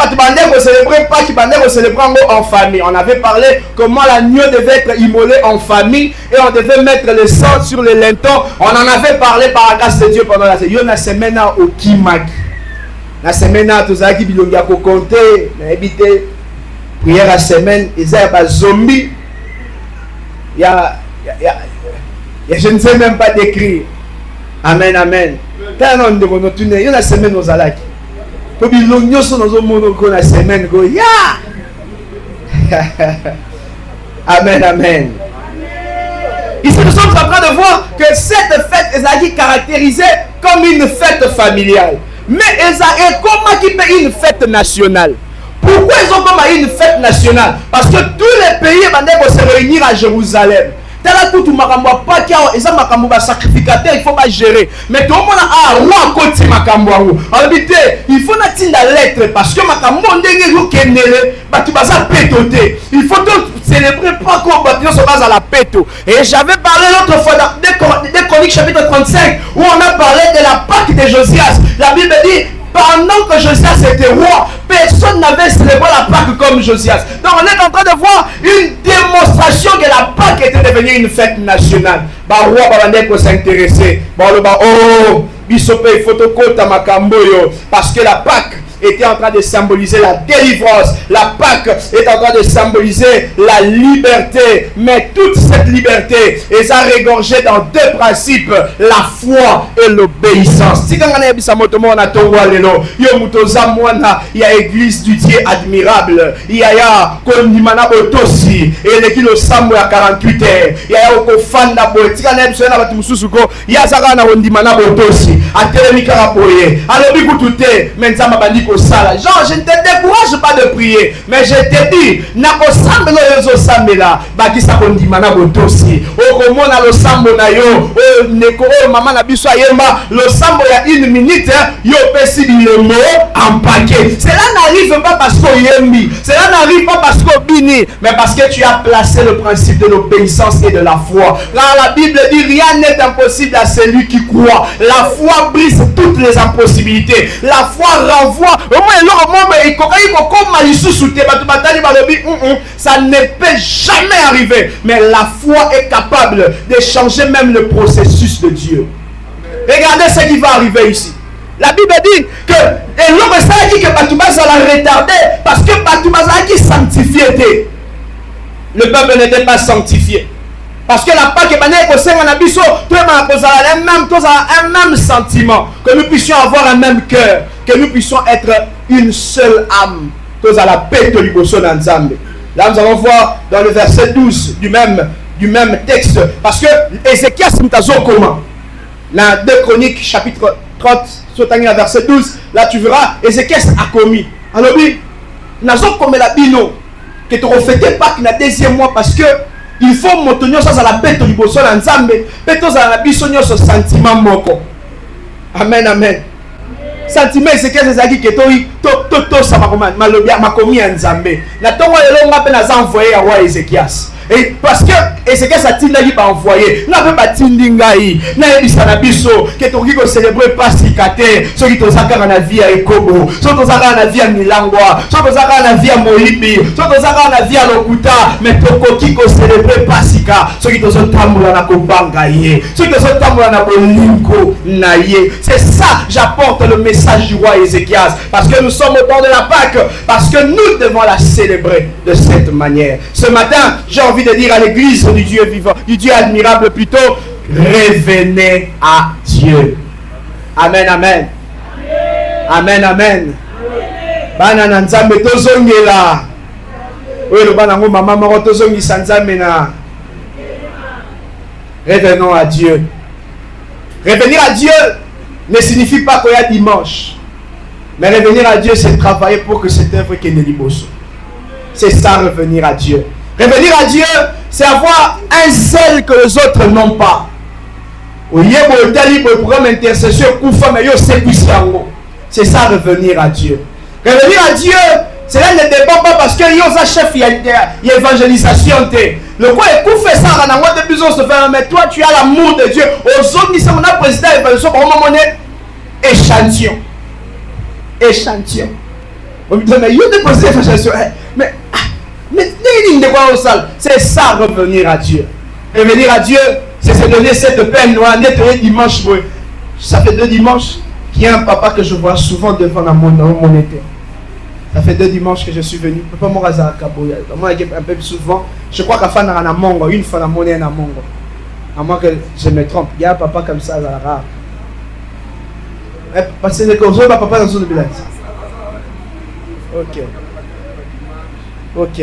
ne célébrait pas on célébrait en famille. On avait parlé comment l'agneau devait être immolé en famille. Et on devait mettre le sang sur le linteau. On en avait parlé par la grâce de Dieu pendant la semaine. La semaine au Kimak. La semaine tout ça qui bilonga ko compter. Habité. Prière la semaine. Il y a des zombies. Je ne sais même pas décrire. Amen, amen. Quand on dit il y a la semaine aux alaki. Pour que l'on soit dans un monde qu'on a semaine go ya. Amen, amen. Ici nous sommes en train de voir que cette fête est caractérisée comme une fête familiale. Mais comment qui peut une fête nationale? Pourquoi ils ont comme une fête nationale? Parce que tous les pays vont se réunir à Jérusalem. Tout sacrificateur, il faut pas gérer. Mais tout le monde a roi côté makambo. Il faut natin la lettre parce que makambo ndenge kenele batu baza pétoté. Il faut célébrer pas comme batu se base à la péto. Et j'avais parlé l'autre fois dans des Chroniques chapitre 35 où on a parlé de la Pâque de Josias. La Bible dit pendant que Josias était roi, personne n'avait célébré la Pâque comme Josias. Donc on est en train de voir une démonstration que la Pâque était devenue une fête nationale. Bah roi va s'intéresser. Oh, bisope photocopie makamboyo parce que la Pâque était en train de symboliser la délivrance. La Pâque est en train de symboliser la liberté. Mais toute cette liberté est à regorger dans deux principes, la foi et l'obéissance. Si quand on a il y a l'église du Dieu admirable. Il y a Kondimana Botosi et l'église au Sambo à 48 heures. Il y a Okofanda Boy. Si quand on a Batumususuko, il y a Zakana Kondimana Botosi. A Télémika Rapoye. Alors, Bikoutoute, Menzama Bandiko. Genre, je ne te décourage pas de prier, mais je te dis, na osambe no yozo sambe la, bakisa kondimana botosi. O komona lo sambo na yo, o neko o mama na biso ayemba, lo sambo ya 1 minute, yo pesi bilemo, en paquet. Cela n'arrive pas parce qu'on yembi. Cela n'arrive pas parce qu'on bini. Mais parce que tu as placé le principe de l'obéissance et de la foi. Car la Bible dit rien n'est impossible à celui qui croit. La foi brise toutes les impossibilités. La foi renvoie. Ça ne peut jamais arriver. Mais la foi est capable de changer même le processus de Dieu. Regardez ce qui va arriver ici. La Bible dit que l'homme dit que Batoubaza l'a retardé parce que Batoubaza qui sanctifié. Le peuple n'était pas sanctifié. Parce que la Pâque un même sentiment, que nous puissions avoir un même cœur, que nous puissions être une seule âme. La paix de l'Iboso-Nanzambe. Là, nous allons voir dans le verset 12 du même texte. Parce que Ézéchias Mtazo comment? Dans 2 Chroniques, chapitre 30, verset 12, là tu verras, Ézéchias a commis. Alors, nous avons commis la bino, que tu refaites pas qu'il y a deuxième mois parce que il faut monter ça à la paix de l'Iboso-Nanzambe, peut-être à la bisonio ce sentiment moko. Amen, amen. Sentiment c'est que les agis que to ça m'a commis en Zambé. Na tongo le longa pe na envoyé à roi Ézéchias. Et parce que Ézéchias a tinda qui envoyé. Na pe ba tindinga yi. Na ebisa na biso que to ki ko célébrer pasikate, ceux qui to zakara na vie à Ekobo, ceux to zakara na vie à Milangwa, ceux to zakara na vie à Moibi, ceux to zakara na vie à Lokuta, mais to ko ki ko célébrer pasika, ceux qui to zotamula na kobanga ye, ceux qui to zotamula na bolinko na ye. C'est ça j'apporte le message du roi Ézéchias, parce que nous sommes au temps de la Pâque, parce que nous devons la célébrer de cette manière. Ce matin, j'ai envie de dire à l'église du Dieu vivant, du Dieu admirable plutôt, revenez à Dieu. Amen, amen. Amen, amen. Bana nzambe tozongela. Oui, le bana maman maro tozongi sanzambe na. Revenons à Dieu. Revenir à Dieu ne signifie pas qu'il y a dimanche. Mais revenir à Dieu, c'est travailler pour que cette œuvre qui est Liboso. C'est ça, revenir à Dieu. Revenir à Dieu, c'est avoir un zèle que les autres n'ont pas. C'est ça, revenir à Dieu. Revenir à Dieu, cela ne dépend pas parce que Yosa chef, il y a évangélisation. Le quoi est fait ça, on a besoin de se faire, mais toi tu as l'amour de Dieu. Aux autres, nous sommes président d'évangélisation, pour moi, on est échantillon. Échantillon. On me dit, mais il y a des présidents d'évangélisation. Mais c'est ça, revenir à Dieu. Revenir à Dieu, c'est se donner cette peine noire. Dimanche, ça fait 2 dimanches qu'il y a un papa que je vois souvent devant mon été. Ça fait 2 dimanches que je suis venu. Papa Moraza Kaboya. Moi, un peu plus souvent. Je crois qu'à fin de Mongo, une fois dans mon à Mongo. À moins que je me trompe. Il y a un papa comme ça, rare. Parce que je papa dans le village. Ok. Ok.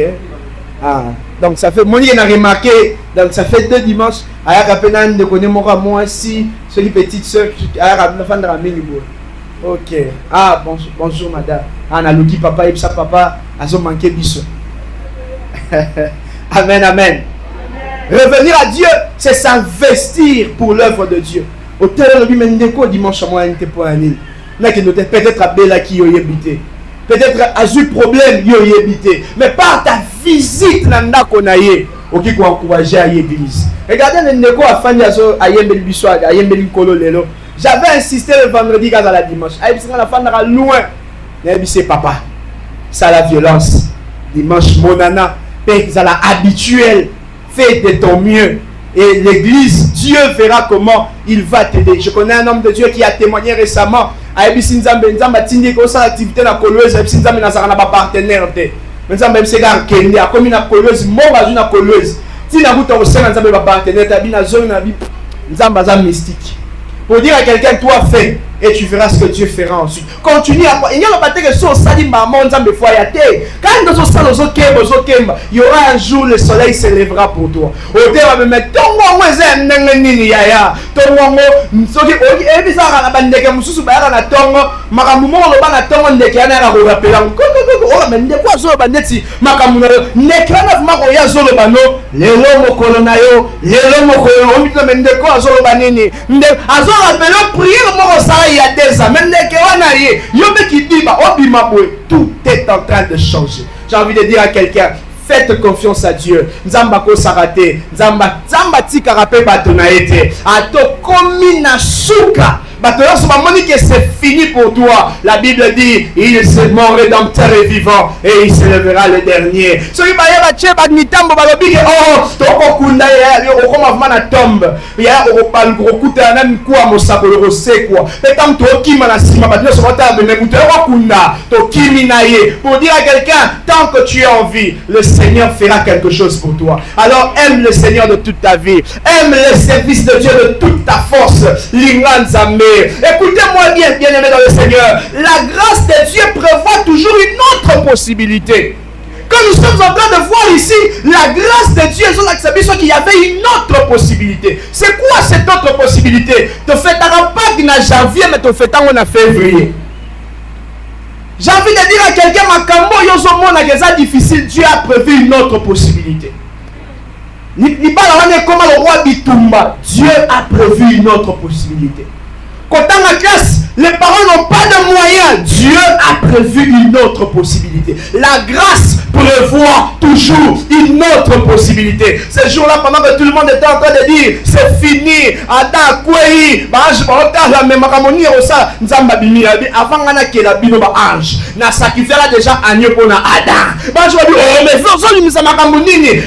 Ah. Donc ça fait. Monique a remarqué. Donc ça fait 2 dimanches. Aya Kapenan de connaître moi si. Celui petite soeur. Aya la fin de la Mélibo. Ok. Ah bonjour madame. Ah Naluki papa et ça papa. Azo manqué biso. Amen amen. Revenir à Dieu, c'est s'investir pour l'œuvre de Dieu. Au tel le bimendeko dimanche moi n'était pas année. Là qui notait peut-être à Bella qui y habité. Peut-être à eu problème y habité. Mais par ta visite nanda konaye, OK ko encourager à l'église. Regardez le ndeko à fin à yembeli biso à yembeli kolo lelo. J'avais insisté le vendredi à la dimanche. Aïe la fin de loin. C'est papa. Ça la violence. Dimanche monana, ça la habituel. Fais de ton mieux. Et l'église, Dieu verra comment il va t'aider. Je connais un homme de Dieu qui a témoigné récemment. Aïe Nzambe Nzamba tindi ko sa activité na koloise Aïe Nzambe na na partenaire te. Nzambe c'est gars Kenya a comme na koloise mo bazu na koloise. Ti na buta ko sa Nzambe ba partenaire ta bina zone na bi Nzamba za mystique. Pour dire à quelqu'un, toi fais, et tu verras ce que Dieu fera ensuite. Continue à voir. Il y a pas que son salim maman Nzambe foyate. Quand nous sommes il y aura un jour le soleil se lèvera pour toi. Au terme va me mettre ton mo zen nini yaya. Ton mo soki e bisa na bandeke mususu ba na tongo makamumo lo ba na tongo ndeke na ra ko rappeler. Oh mais ndeko zo ba ndeti makamumo nekana mako ya zo lo bano lelo mokolo na yo lelo mokolo o mitlo ndeko zo lo ba nini nde azo rappeler prière mo ça il y a des ans. Même tout est en train de changer. J'ai envie de dire à quelqu'un, faites confiance à Dieu. Nzamba ko sarate, nzamba tika rappel batonaete. Ato komi na suka. Que c'est fini pour toi. La Bible dit, il est mon rédempteur est vivant et il se lèvera le dernier. So il va y avoir mitambo balobi oh toko kunda ya okoma vana tombe. Ya okopal grokuta na mkwa mosabolo rosekwa. Petam to kima na sima batno so bata be muto kunda to kimi na ye. Pour dire à quelqu'un, tant que tu es en vie, le Seigneur fera quelque chose pour toi. Alors aime le Seigneur de toute ta vie. Aime le service de Dieu de toute ta force. Linganzame. Écoutez-moi bien, bien-aimé dans le Seigneur. La grâce de Dieu prévoit toujours une autre possibilité. Comme nous sommes en train de voir ici, la grâce de Dieu, qu'il y avait une autre possibilité. C'est quoi cette autre possibilité? Te fait pas en janvier, mais te fait en février. J'ai envie de dire à quelqu'un, Makambo, c'est difficile, Dieu a prévu une autre possibilité. Comme le roi Bitumba, Dieu a prévu une autre possibilité. Quand dans la classe, les parents n'ont pas de moyens. Dieu a prévu une autre possibilité. La grâce prévoit toujours une autre possibilité. Ce jour-là, pendant que tout le monde était en train de dire, c'est fini, Adam, Kwei, la même harmonie, Nzamba Bimi, avant qu'il y ait la bino ange, na sacrifiera déjà agneau pour Adam.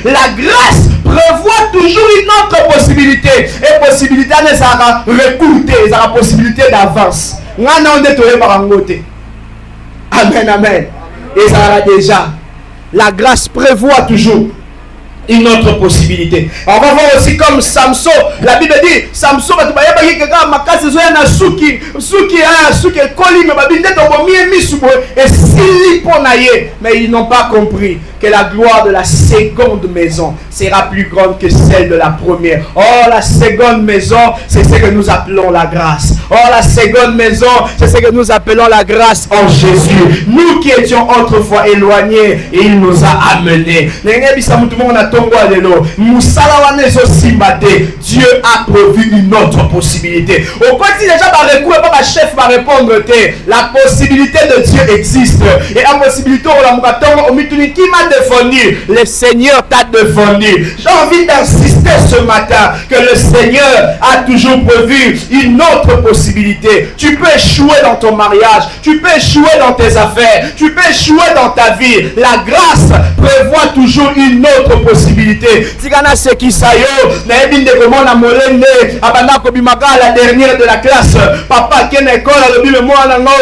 La grâce prévoit toujours une autre possibilité. Et possibilité, ça va recouter, ça va possibilité d'avance. Amen, amen. Et ça va déjà. La grâce prévoit toujours une autre possibilité. On va voir aussi comme Samson. La Bible dit Samson mais ils n'ont pas compris que la gloire de la seconde maison sera plus grande que celle de la première. Oh, la seconde maison, c'est ce que nous appelons la grâce. Oh, la seconde maison, c'est ce que nous appelons la grâce en Jésus. Nous qui étions autrefois éloignés, il nous a amenés. Dieu a prévu une autre possibilité. Au côté déjà, le chef va répondre la possibilité de Dieu existe. Et la possibilité qui m'a défendu, le Seigneur t'a défendu. J'ai envie d'insister ce matin que le Seigneur a toujours prévu une autre possibilité. Tu peux échouer dans ton mariage, tu peux échouer dans tes affaires, tu peux échouer dans ta vie. La grâce prévoit toujours une autre possibilité. Tigana Sekisayo, Naebin de Gomona Molende, Abana Kobimaka, la dernière de la classe. Papa, Ken école, le bime moi,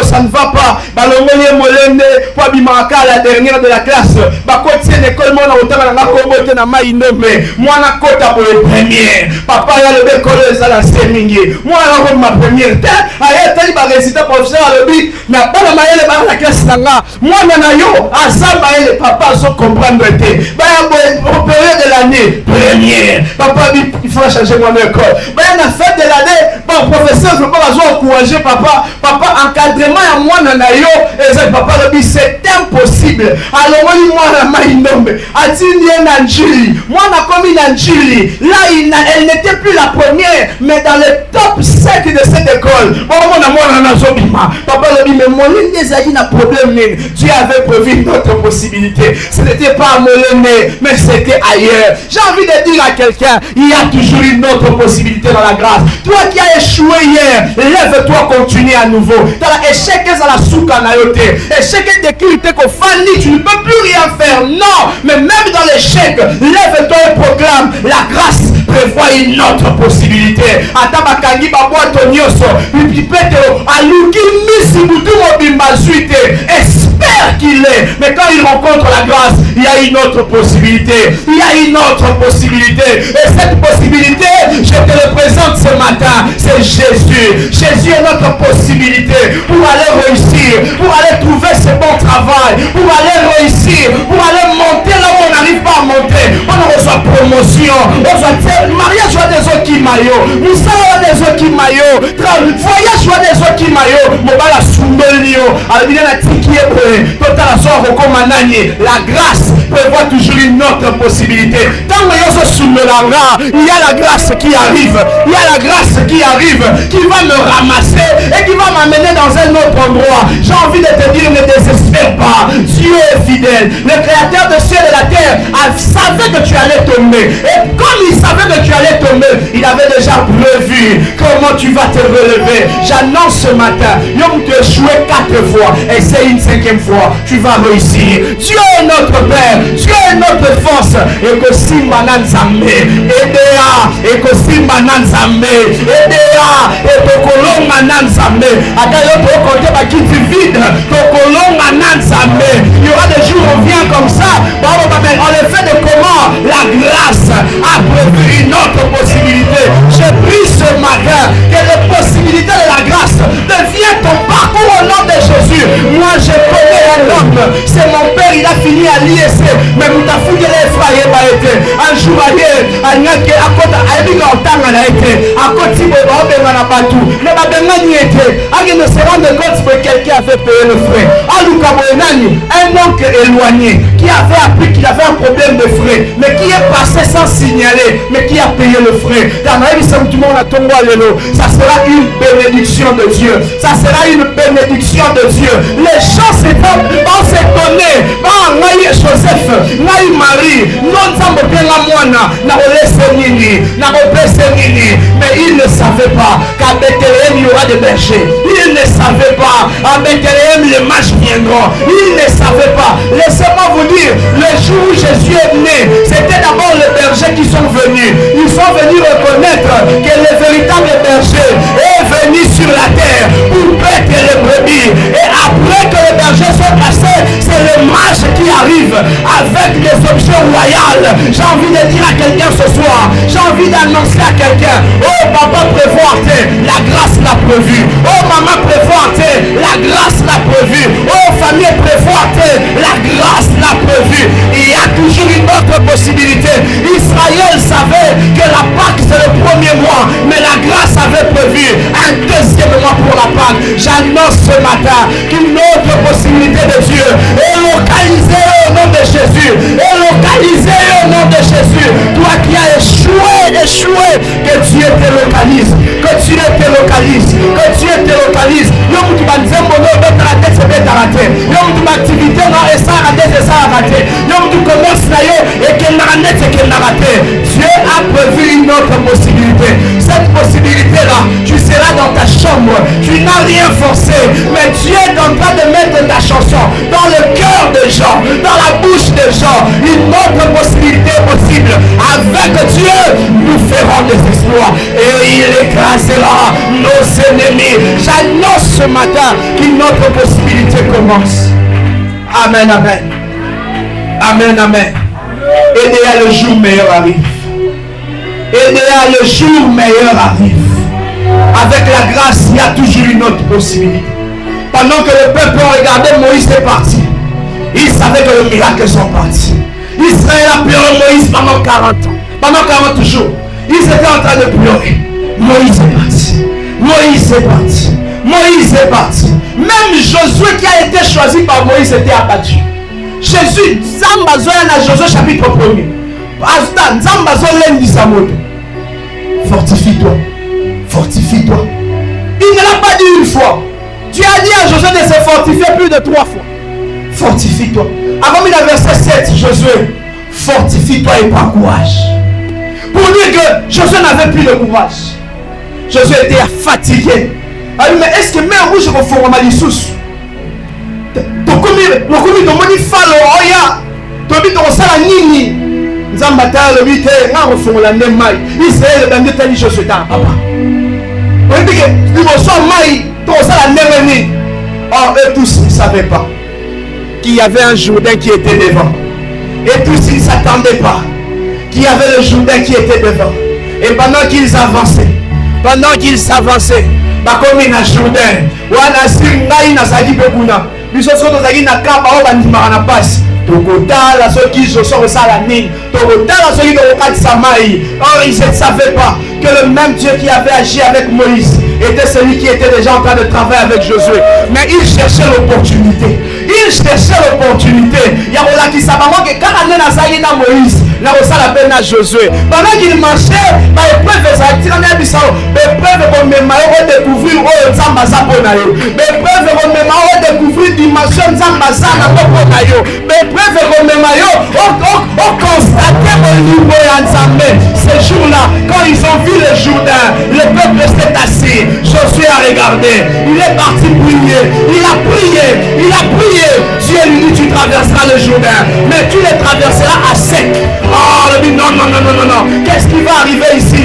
ça ne va pas. Balongole Molende, Pabimaka, la dernière de la classe. Bakoti école, moi, autant na kobote na maïnome. Moi, na kota pour le premier. Papa, ya le bécole, ça la semingi. Moi, na ma première. Aïe, tali ba résultat professeur à l'obi. Na pas la maïle, ba la classe nanga. Moi, na yo, azamba et papa, so comprendre te. Ba au période de l'année première, papa dit il faut changer mon école. Ben la fête de l'année, bon professeur je peux pas encourager papa, encadrement à moi na yo et ça papa le dit c'est impossible. Alors moi na mainombe, atini na njili. Moi na comme na njili. Là elle n'était plus la première mais dans le top 5 de cette école. Bon moi na zobima. Papa le dit mais mon des amis n'a problème. Dieu avait prévu une autre possibilité. Ce n'était pas à Molene mais c'était ailleurs. J'ai envie de dire à quelqu'un, il y a toujours une autre possibilité dans la grâce. Toi qui as échoué hier, lève-toi, continue à nouveau. Dans l'échec, à la souka nayote. Échec de culté qu'on fanny, tu ne peux plus rien faire. Non, mais même dans l'échec, lève-toi et proclame. La grâce prévoit une autre possibilité. Atabakangi babwa tonyoso, pipipete aluki misi mutu mobimbazuite. Espère qu'il est. Mais quand il rencontre la grâce, il y a une autre possibilité. Il y a une autre possibilité. Et cette possibilité, je te le présente ce matin. C'est Jésus. Jésus est notre possibilité pour aller réussir, pour aller trouver ce bon travail, pour aller réussir, pour aller monter là où on n'arrive pas à monter. On reçoit promotion, on reçoit mariage des autres qui maillot. Nous sommes des Okimayo, voyage joie des Okimayo, Mobala Sundolio, Albina Tikié, Total Azor, Rokomanani, la grâce prévoit toujours une autre possibilité. Tant que Yoso Sundolanga, il y a la grâce qui arrive, il y a la grâce qui arrive, qui va me ramasser et qui va m'amener dans un autre endroit. J'ai envie de te dire, ne désespère pas. Dieu est fidèle. Le créateur du ciel et de la terre savait que tu allais tomber. Et comme il savait que tu allais tomber, il avait déjà prévu comment tu vas te relever. J'annonce ce matin, Yom te échoué 4 fois, essaye une 5e fois, tu vas réussir. Dieu est notre Père, Dieu est notre force. Et que Simba Nanzame, Edea, et que Simba Nanzame, Edea, et Tokolonga Nanzame. Attends, l'autre côté, qui tu vide, Tokolonga Nanzame. Il y aura des jours où on vient comme ça, en effet de comment la grâce a prévu une autre possibilité. Je prie ce matin que les possibilités de la grâce deviennent ton parcours au nom de Jésus. Moi je connais un homme, c'est mon père, il a fini à l'ISC, mais vous t'as foutu les frères, un jour à Nyake, à côté, à Ebiga Otanga, à côté de Babenga Batou, mais Babenga n'y était, à qui ne se rende compte que quelqu'un avait payé le frais. À Lukaboenani, un oncle éloigné qui avait appris qu'il avait un problème de frais, mais qui est passé sans signaler, mais qui a payé le frais. Ça sera une bénédiction de Dieu. Ça sera une bénédiction de Dieu. Les gens vont s'étonner. Joseph, Marie, mais ils ne savaient pas qu'à Bethléem il y aura des bergers. Ils ne savaient pas. À Bethléem les mages viendront. Ils ne savaient pas. Laissez-moi vous dire, le jour où Jésus est né, c'était d'abord les bergers qui sont venus. Ils sont venus reconnaître que le véritable berger est venu sur la terre pour paître les brebis. Et après que les bergers sont passés, c'est le mage qui arrive avec des objets royaux. J'ai envie de dire à quelqu'un ce soir, j'ai envie d'annoncer à quelqu'un, oh papa prévoit-te, la grâce l'a prévu. Oh maman prévoit-te, la grâce l'a prévu. Oh famille prévoit-te, la grâce l'a prévu. Il y a toujours une autre possibilité. Israël savait que la Pâque c'est le premier mois, mais la grâce avait prévu un deuxième mois pour la Pâque. J'annonce ce matin qu'une autre possibilité de Dieu est localisée au nom de Jésus. Est localisée au nom de Jésus. Toi qui as échoué, que Dieu te localise. Que Dieu te localise. Que Dieu te localise. Activité et ça a raté. Dieu a prévu une autre possibilité. Cette possibilité-là, tu seras dans ta chambre, tu n'as rien forcé, mais Dieu est en train de mettre ta chanson dans le cœur des gens, dans la bouche des gens. Une autre possibilité possible. Avec Dieu, nous ferons des exploits et il écrasera nos ennemis. J'annonce ce matin qu'une autre possibilité commence. Amen, amen. Amen, amen. Et déjà le jour meilleur arrive. Et déjà le jour meilleur arrive. Avec la grâce, il y a toujours une autre possibilité. Pendant que le peuple regardait Moïse est parti, il savait que les miracles sont partis. Israël a pleuré Moïse pendant 40 ans. Pendant 40 jours, ils étaient en train de pleurer. Moïse est parti. Moïse est parti. Moïse est parti. Même Josué qui a été choisi par Moïse était abattu. Jésus, Zambazoya na Josué chapitre 1er. Fortifie-toi. Fortifie-toi. Il ne l'a pas dit une fois. Tu as dit à Josué de se fortifier plus de 3 fois. Fortifie-toi. Avant le verset 7, Josué, fortifie-toi et prends courage. Pour dire que Josué n'avait plus de courage. Josué était fatigué. Alors, mais est-ce que même rouge au fond ma lisusu? Tokomi tomoni falo oya. Tobi tokosala nini? Nzamba ta le bite nga refongola nde mai. Israël bande tali Josué ta papa. On dit que liboso mai tokosala ndenge nini? Oh, eux tous ils ne savaient pas qu'il y avait un Jourdain qui était devant. Et tous ils ne s'attendaient pas qu'il y avait le Jourdain qui était devant. Et pendant qu'ils s'avançaient, bakomi na Jourdain wana singai na zali bekuna biso soto zali na kaba o bandimaka na pasi Tokotala ceux qui se sont ça la nine. Tokotala ceux qui ont Samaï. Or ils ne savaient pas que le même Dieu qui avait agi avec Moïse était celui qui était déjà en train de travailler avec Josué. Mais il cherchait l'opportunité. Il cherchait l'opportunité. Il y a là qui savait que quand on est dans Moïse, là on s'en appelle à Josué. Pendant qu'il marchait, l'épreuve découvrir Zambasa Ponayo. L'épreuve découvrir dimension Zambasa Ponayo. L'épreuve constater au niveau de ces jours-là, quand ils ont vu le Jourdain, le peuple s'est assis. Josué a regardé, il est parti prier, il a prié. Dieu lui dit tu traverseras le Jourdain, mais tu le traverseras à sec. Oh, il dit non. Qu'est-ce qui va arriver ici?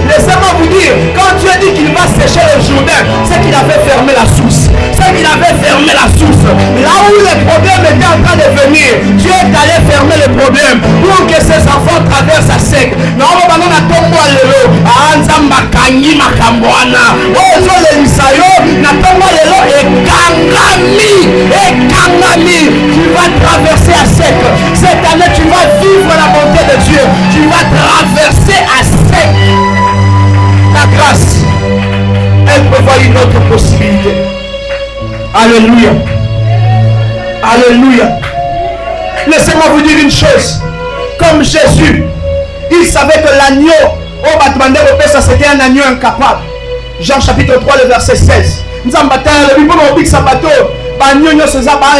Laissez-moi vous dire, quand Dieu dit qu'il va sécher le Jourdain, c'est qu'il avait fermé la source. Là où le problème était en train de venir, Dieu est allé fermer le problème pour que ses enfants traversent à sec. Tu vas traverser à sec. Cette année, tu vas vivre la bonté de Dieu. Tu vas traverser à sec. La grâce, elle prévoit une autre possibilité. Alléluia. Alléluia. Laissez-moi vous dire une chose. Comme Jésus, il savait que l'agneau, ça c'était un agneau incapable. Jean chapitre 3, le verset 16.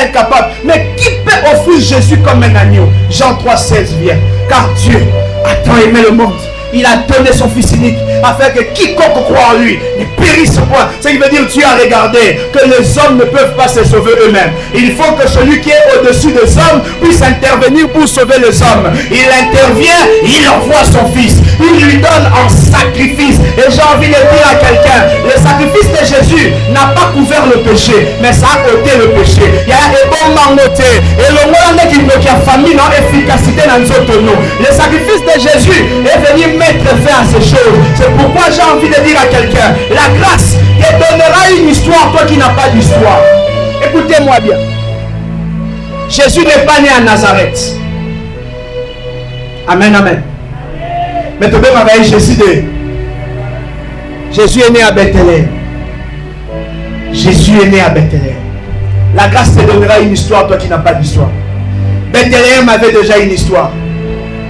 Incapable. Mais qui peut offrir Jésus comme un agneau? Jean 3, 16 vient. Car Dieu a tant aimé le monde, il a donné son fils unique afin que quiconque croit en lui ne périsse point. Ce qui veut dire Dieu a regardé que les hommes ne peuvent pas se sauver eux-mêmes. Il faut que celui qui est au-dessus des hommes puisse intervenir pour sauver les hommes. Il intervient, il envoie son fils, il lui donne en sacrifice. Et j'ai envie de dire à quelqu'un, le sacrifice de Jésus n'a pas couvert le péché, mais ça a ôté le péché. Il y a un bon mangoté et le monde qui a famille non efficacité dans nos tonneaux. Le sacrifice de Jésus est venu mettre fin à ces choses. C'est pourquoi j'ai envie de dire à quelqu'un, la grâce te donnera une histoire, toi qui n'as pas d'histoire. Écoutez-moi bien. Jésus n'est pas né à Nazareth. Amen, amen. Mais tu peux m'envoyer Jésus de... Jésus est né à Bethléem. Jésus est né à Bethléem. La grâce te donnera une histoire, toi qui n'as pas d'histoire. Bethléem avait déjà une histoire.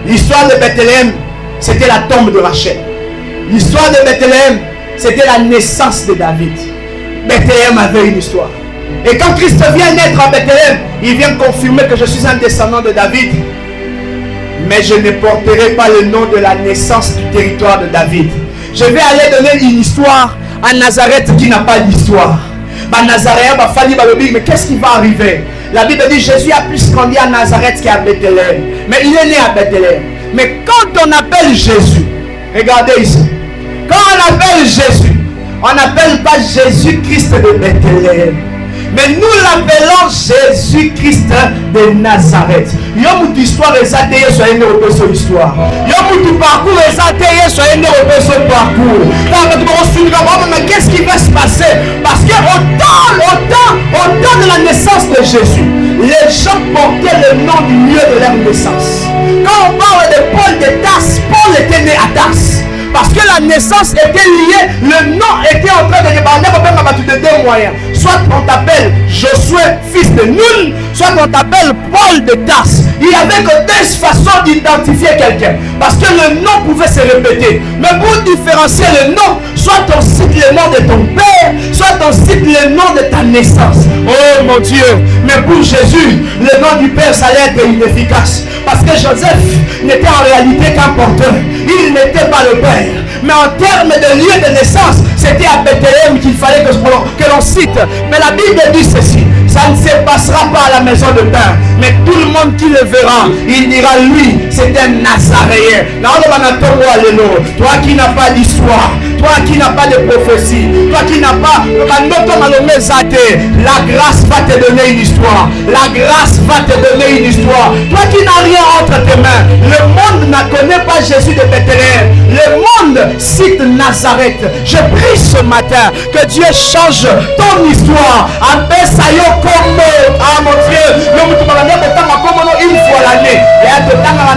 L'histoire de Bethléem, c'était la tombe de Rachel. L'histoire de Bethléem, c'était la naissance de David. Bethléem avait une histoire. Et quand Christ vient naître à Bethléem, il vient confirmer que je suis un descendant de David. Mais je ne porterai pas le nom de la naissance du territoire de David. Je vais aller donner une histoire à Nazareth qui n'a pas d'histoire. Mais qu'est-ce qui va arriver? La Bible dit Jésus a plus grandi à Nazareth qu'à Bethléem. Mais il est né à Bethléem. Mais quand on appelle Jésus, regardez ici. Quand on appelle Jésus, on n'appelle pas Jésus-Christ de Bethléem. Mais nous l'appelons Jésus-Christ de Nazareth. Yom histoire est atteillée sur une autre histoire. Yom parcours est atteillé sur une autre parcours. Mais qu'est-ce qui va se passer? Parce que au temps de la naissance de Jésus, les gens portaient le nom du lieu de leur naissance. Quand on parle de Paul de Tarse, Paul était né à Tarse. Parce que la naissance était liée, le nom était en train de débranler de deux moyens. Soit on t'appelle Josué, fils de Nun, soit on t'appelle Paul de Tarse. Il n'y avait que deux façons d'identifier quelqu'un. Parce que le nom pouvait se répéter. Mais pour différencier le nom, soit on cite le nom de ton père, soit on cite le nom de ta naissance. Oh mon Dieu, mais pour Jésus, le nom du père, ça allait être inefficace. Parce que Joseph n'était en réalité qu'un porteur. Il n'était pas le père. Mais en termes de lieu de naissance, c'était à Bethléem qu'il fallait que l'on cite. Mais la Bible dit ceci. ça ne se passera pas à la maison de pain. Mais tout le monde qui le verra, il dira, lui, c'est un Nazaréen. Toi qui n'as pas d'histoire, toi qui n'as pas de prophétie, toi qui n'as pas, la grâce va te donner une histoire. La grâce va te donner une histoire. Toi qui n'as rien entre tes mains, le monde ne connaît pas Jésus de Bethléem. Le monde cite Nazareth. Je prie ce matin que Dieu change ton histoire. Ah mon Dieu, une fois l'année. Et à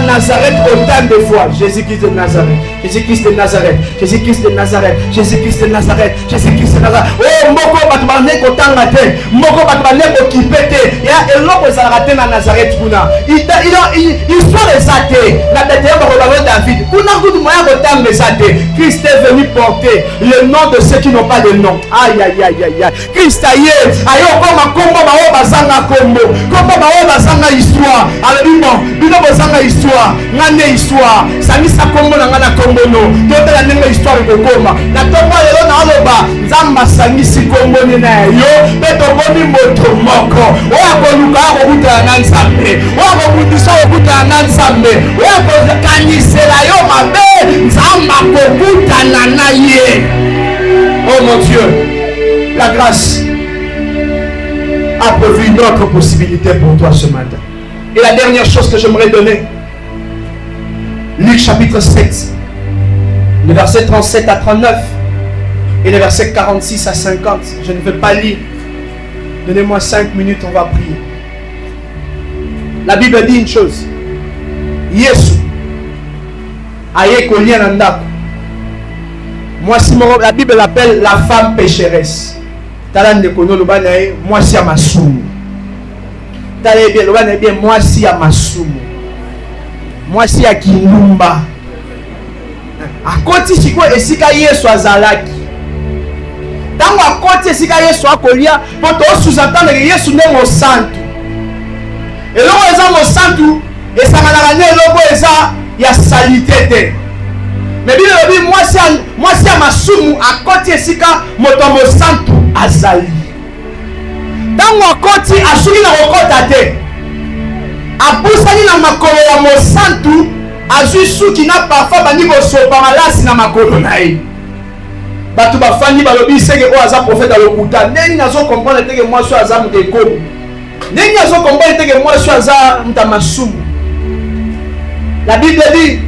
Nazareth autant de fois. Jésus-Christ de Nazareth. Jésus-Christ de Nazareth. Jésus-Christ de Nazareth. Jésus-Christ de Nazareth. Jésus-Christ de Nazareth. Oh, moko batubane kotanga te. Moko batubane kokipete. Ya eloko ezalaka na Nazareth kuna. Histoire ezate. Na Bethléem bakobanga David. Kuna kutu moya kotanga ezate. Christ est venu porter le nom de ceux qui n'ont pas de nom. Aïe aïe aïe aïe aïe. Christ aye. Ayo koma kombo ba o bazanga kombo. Kombo ba o bazanga histoire. Alors bon, bino bazanga histoire. Ngane histoire. Samisa kombo na ngana kombo no. Tota la ndenge histoire kokoma. Na tombo lelo na aloba nzamba sangisi kombo ni na yo. Beto boni moto moko. Oya koluka kokuta na nzambe. Oya kokutisa kokuta na nzambe. Oya kokanisela yo mabe nzamba kokuta na ye. Oh mon Dieu, la grâce a prévu une autre possibilité pour toi ce matin. Et la dernière chose que j'aimerais donner, Luc chapitre 7, le verset 37 à 39 et le verset 46 à 50. Je ne vais pas lire. Donnez-moi 5 minutes, on va prier. La Bible dit une chose. Yesu aye kolien nandako. Moi si la Bible l'appelle la femme pécheresse. Talande kono lobanae moi si amasumu. Talé bien lobanae bien moi si amasumu. Moi si akinumba. Akoti siko esika Yesu azalaki. Tango akoti esika Yesu akolia poto sous-entendre que Yesu n'est mo santu. Et là eza mo santu esangana ne lobo eza ya salité te. Mais bien le moi si amasumu akoti esika moto mo santu azali. Tango akoti asuli na kokota te. Abusani na makolo ya mo santu azui suki na parfois bandi bosopa malasi na makolo na ye. Batu bafandi balobi seke o aza prophète alokuta. Neni nazo comprendre teke moi so aza muteko. Neni nazo comprendre teke moi so aza mtamasumu. La Bible dit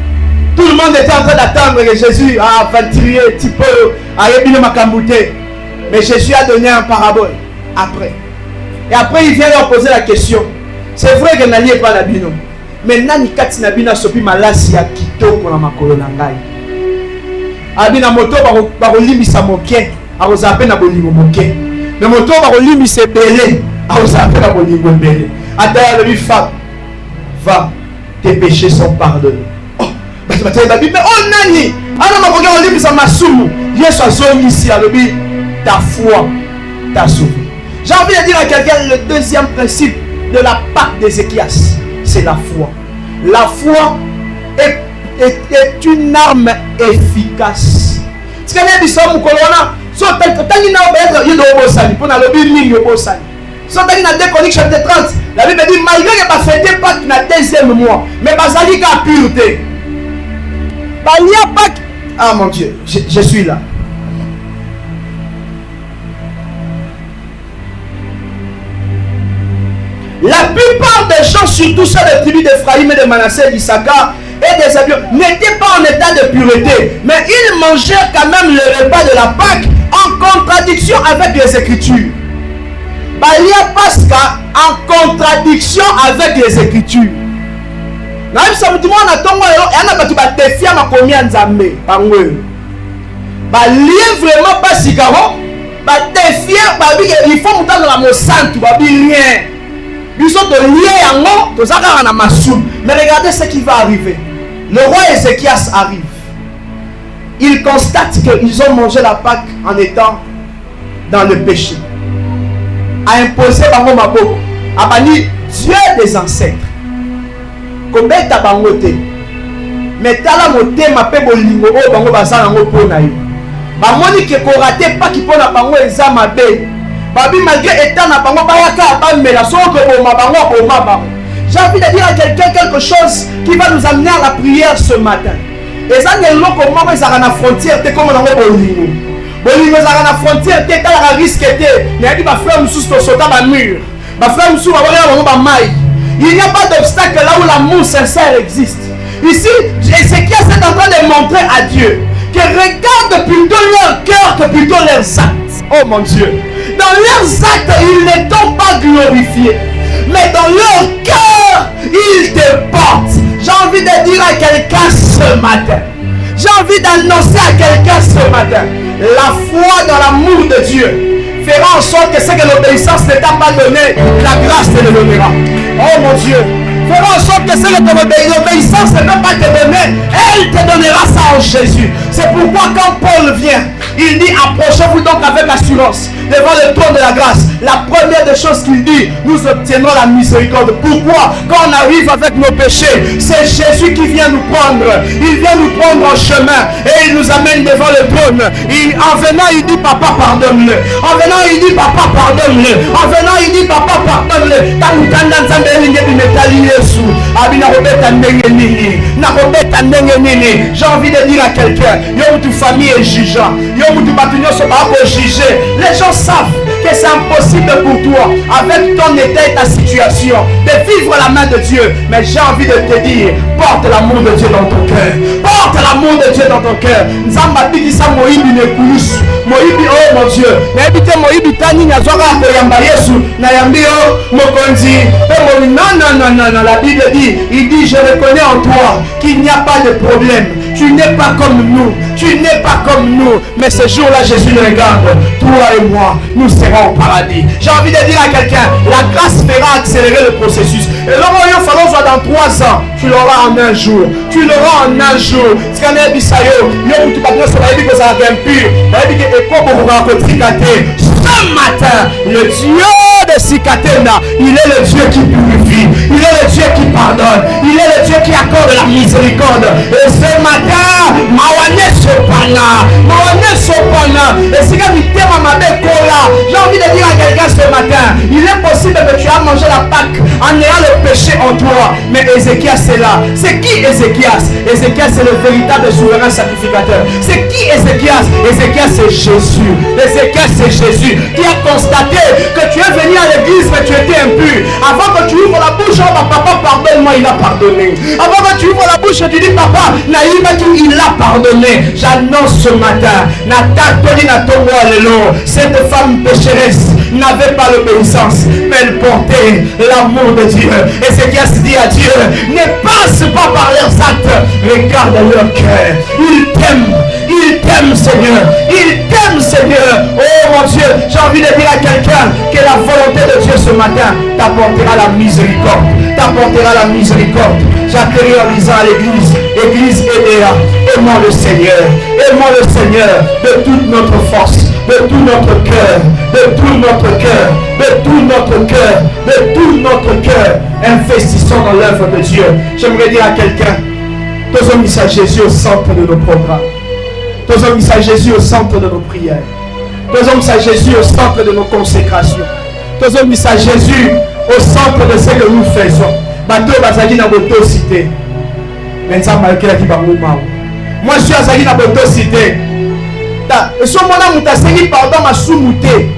tout le monde était en train d'attendre que Jésus a aventurier un petit peu à Rebine Makambouté. Mais Jésus a donné un parabole après. Et après il vient leur poser la question. C'est vrai que n'alliez pas la bino. Mais nani kati na bina sopi malasi ya kitoko na makolo na ngai. Abina moto ba kolimisa moke, akozape na bolingo moke. Mais moto ba kolimisa belé, akozape na bolingo belé. Ataya le femme, va, tes péchés sont pardonnés. Oh, mais oh nani, ana makoka kolimisa masumu. Yesu azongi ici à l'obi, ta foi t'a sauvé. J'ai envie de dire à quelqu'un le deuxième principe de la Pâque d'Ézéchias, c'est la foi. La foi est une arme efficace. Si quelqu'un dit ça, so tangi na obedre yido obosani pona lobi mingi obosani. So tangi na 2 Chroniques chapitre 30, la Bible dit malgré que ba fêter Pâque na deuxième mois, mais bazali ka pureté. Balia Pâque. Ah mon Dieu, je suis là. La plupart des gens, surtout ceux des tribus d'Ephraïm et de Manassé, d'Issachar et des Zabulon, n'étaient pas en état de pureté, mais ils mangèrent quand même le repas de la Pâque en contradiction avec les Écritures. Balia Pasca en contradiction avec les Écritures. Même si tout le monde a tombé, il y a des défis à ma combien d'années. Balia vraiment pas si garo, défis, il faut monter dans la Mosante, rien. Ils sont liés à moi, mais regardez ce qui va arriver. Le roi Ézéchias arrive. Il constate qu'ils ont mangé la Pâque en étant dans le péché. A imposé Bango Maboko. A banni Dieu des ancêtres. Combien t'as bangoté? Mais t'as la moté ma pe bolingo o bango basana ngo pona yo. Bamoni ke ko raté pas qui pona bango ezama be. Babi malgré état na bango bayaka bamela soko boma bango. J'ai envie de dire à quelqu'un quelque chose qui va nous amener à la prière ce matin. Et ça n'est pas comment ils sont à la frontière, comme on a dit. Bolingo à la frontière, tu es à la risque, tu es à frère sous le mur. Frère sous il n'y a pas d'obstacle là où l'amour sincère existe. Ici, Ézéchias est en train de montrer à Dieu que regarde plutôt leur cœur que plutôt leurs actes. Oh mon Dieu. Dans leurs actes, ils ne t'ont pas glorifié. Mais dans leur cœur, ils te portent. J'ai envie de dire à quelqu'un ce matin. J'ai envie d'annoncer à quelqu'un ce matin. La foi dans l'amour de Dieu fera en sorte que ce que l'obéissance ne t'a pas donné, la grâce te le donnera. Oh mon Dieu. Fera en sorte que ce que l'obéissance ne peut pas te donner, elle te donnera ça en Jésus. C'est pourquoi quand Paul vient, il dit approchez-vous donc avec assurance devant le trône de la grâce. La première des choses qu'il dit, nous obtiendrons la miséricorde. Pourquoi? Quand on arrive avec nos péchés, c'est Jésus qui vient nous prendre. Il vient nous prendre en chemin et il nous amène devant le trône. En venant, il dit papa pardonne-le. En venant, il dit papa pardonne-le. En venant, il dit papa pardonne-le. J'ai envie de dire à quelqu'un, toute famille est jugeant. Les gens savent que c'est impossible pour toi, avec ton état et ta situation, de vivre la main de Dieu. Mais j'ai envie de te dire, porte l'amour de Dieu dans ton cœur. Porte l'amour de Dieu dans ton cœur. Moïbi, oh mon Dieu, Moïbi tani nazwaka koyamba Yesu na yambi oh mokonzi. Non, la Bible dit, il dit je reconnais en toi qu'il n'y a pas de problème. Tu n'es pas comme nous, tu n'es pas comme nous. Mais ce jour-là, Jésus le regarde. Toi et moi, nous serons au paradis. J'ai envie de dire à quelqu'un, la grâce fera accélérer le processus. Et là, il va falloir soit dans 3 ans, tu l'auras en un jour. Tu l'auras en un jour. Ce qu'on a dit, ça y est, tu vas dire que ça va être impur. Ce matin, le Dieu de Sikatena, il est le Dieu qui purifie, il est le Dieu qui pardonne, il est le Dieu qui accorde la miséricorde. Et ce matin, Mawane Sopana, et si j'ai envie de dire à quelqu'un ce matin, il est possible que tu as mangé la Pâque en ayant le péché en toi, mais Ézéchias c'est là. C'est qui Ézéchias? Ézéchias c'est le véritable souverain sacrificateur. C'est qui Ézéchias? Ézéchias c'est Jésus. Ézéchias c'est Jésus qui a constaté que tu es venu à l'église mais tu étais impur. Avant que tu ouvres la bouche, oh papa pardonne-moi, il a pardonné. Avant que tu ouvres la bouche, tu dis papa, il a pardonné. J'annonce ce matin, cette femme pécheresse n'avait pas l'obéissance, mais elle portait l'amour de Dieu. Et c'est qui dit à Dieu, ne passe pas par leurs actes, regarde leur cœur. Ils t'aiment Seigneur, ils t'aiment Seigneur. Oh mon Dieu, j'ai envie de dire à quelqu'un que la volonté de Dieu ce matin t'apportera la miséricorde, t'apportera la miséricorde. J'atterris en lisant à l'église, église Edea, aimons le Seigneur de toute notre force, de tout notre cœur, de tout notre cœur, de tout notre cœur, de tout notre cœur. Investissons dans l'œuvre de Dieu. J'aimerais dire à quelqu'un, tous mis à Jésus au centre de nos programmes. Tous mis à Jésus au centre de nos prières. Tous mis à Jésus au centre de nos consécrations. Tous mis à Jésus au centre de ce que nous faisons. Bateau bazali na boto cité. Mais ça malgré qui va mourir. Moi je suis azali na boto cité. Et ce moment où tu as saigné pardon ma soumouté.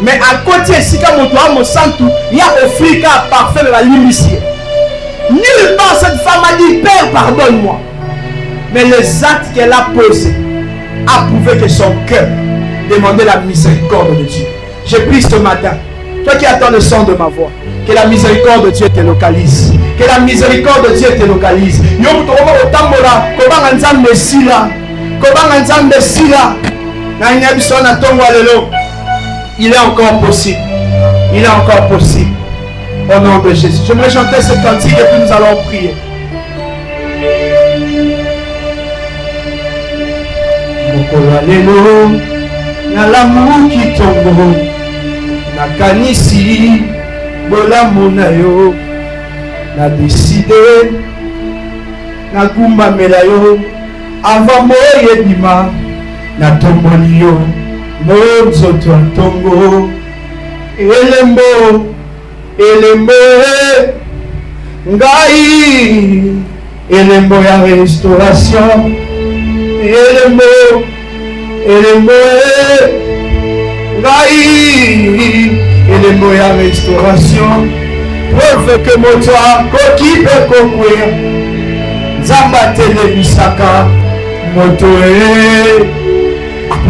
Mais à côté ici quand mon toit mon santu, il y a offert un parfait de la limicier. Nulle part cette femme a dit Père pardonne-moi. Mais les actes qu'elle a posés a prouvé que son cœur demandait la miséricorde de Dieu. Je prie ce matin, toi qui attends le son de ma voix, que la miséricorde de Dieu te localise. Que la miséricorde de Dieu te localise. Il est encore possible. Il est encore possible. Au nom de Jésus. J'aimerais chanter ce cantique et puis nous allons prier. Na l'amour qui tombe, na kanisi, bolamu na yo, na décidé, na kumba melayo, avant moye bima, na tomboli yo, mozoto tongo, Elembo, elembo, ngai, elembo ya restauration, elembo, elembo, ngai, elembo ya restauration. Preuve que moto koki pe kokwea, nzamba telebisaka moto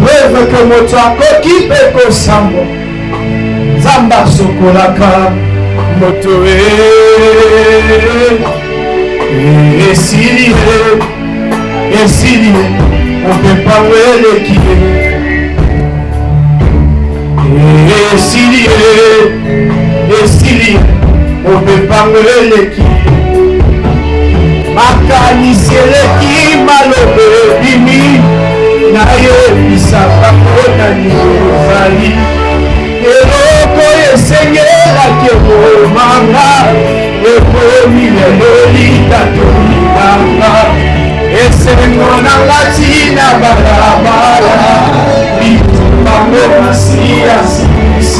preuve que moto koki pe kosamba, nzamba sokolaka moto esili, on peut pas weleki esili, on peut pas weleki makanisi eleki malobe bimi nayebisaka mpona ozali eloko esengelaki ekomanga ekomi lelo litatolinanga esengo nanga ntina balabala litumbango masiasi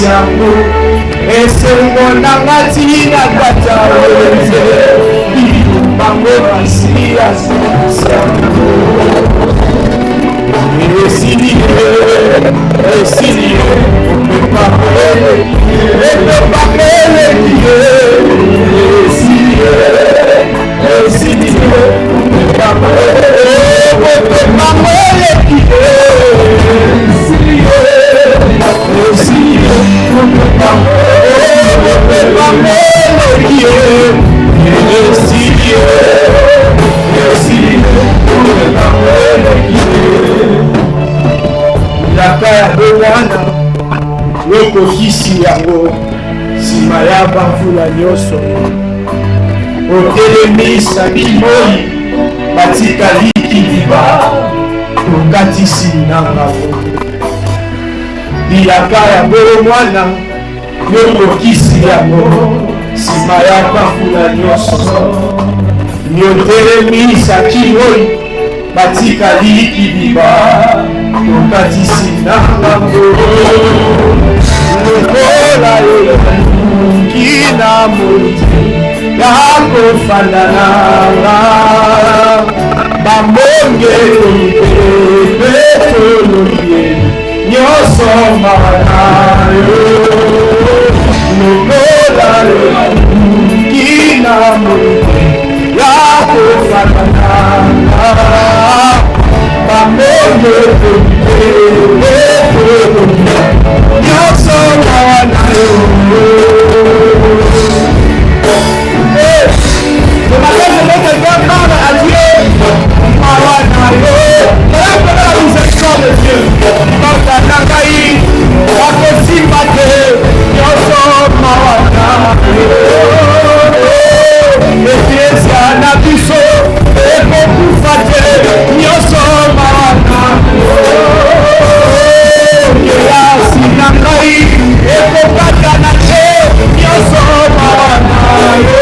yango esengo nanga ntina kata wenze litumbango masiasi yango esili, on peut pas yokokisi yango nsima ya bamvula nyonso otelemisa bimoi batikali liba tokatisi nanga liyaka ya bolo mwana yokokisi yango nsima ya bamvula nyonso yotelemisa kimoi batikali liba tokatisi nanga lokola yo kina muti yakofanananga bambonge petolobie nyonso manayo lokola yo kina muti yakofanananga bambonge petolobie nyonso manayo. Ce matin, je veux que Dieu parle à Dieu. Voilà la miséricorde de Dieu. Quand la Nangaï, la Kosimate, Yoso Mawanayo. Ecclesia Nabiso, Ekokufate, Yoso Mawanayo. Yasi Nangaï, Ekokatanache, Yoso Mawanayo.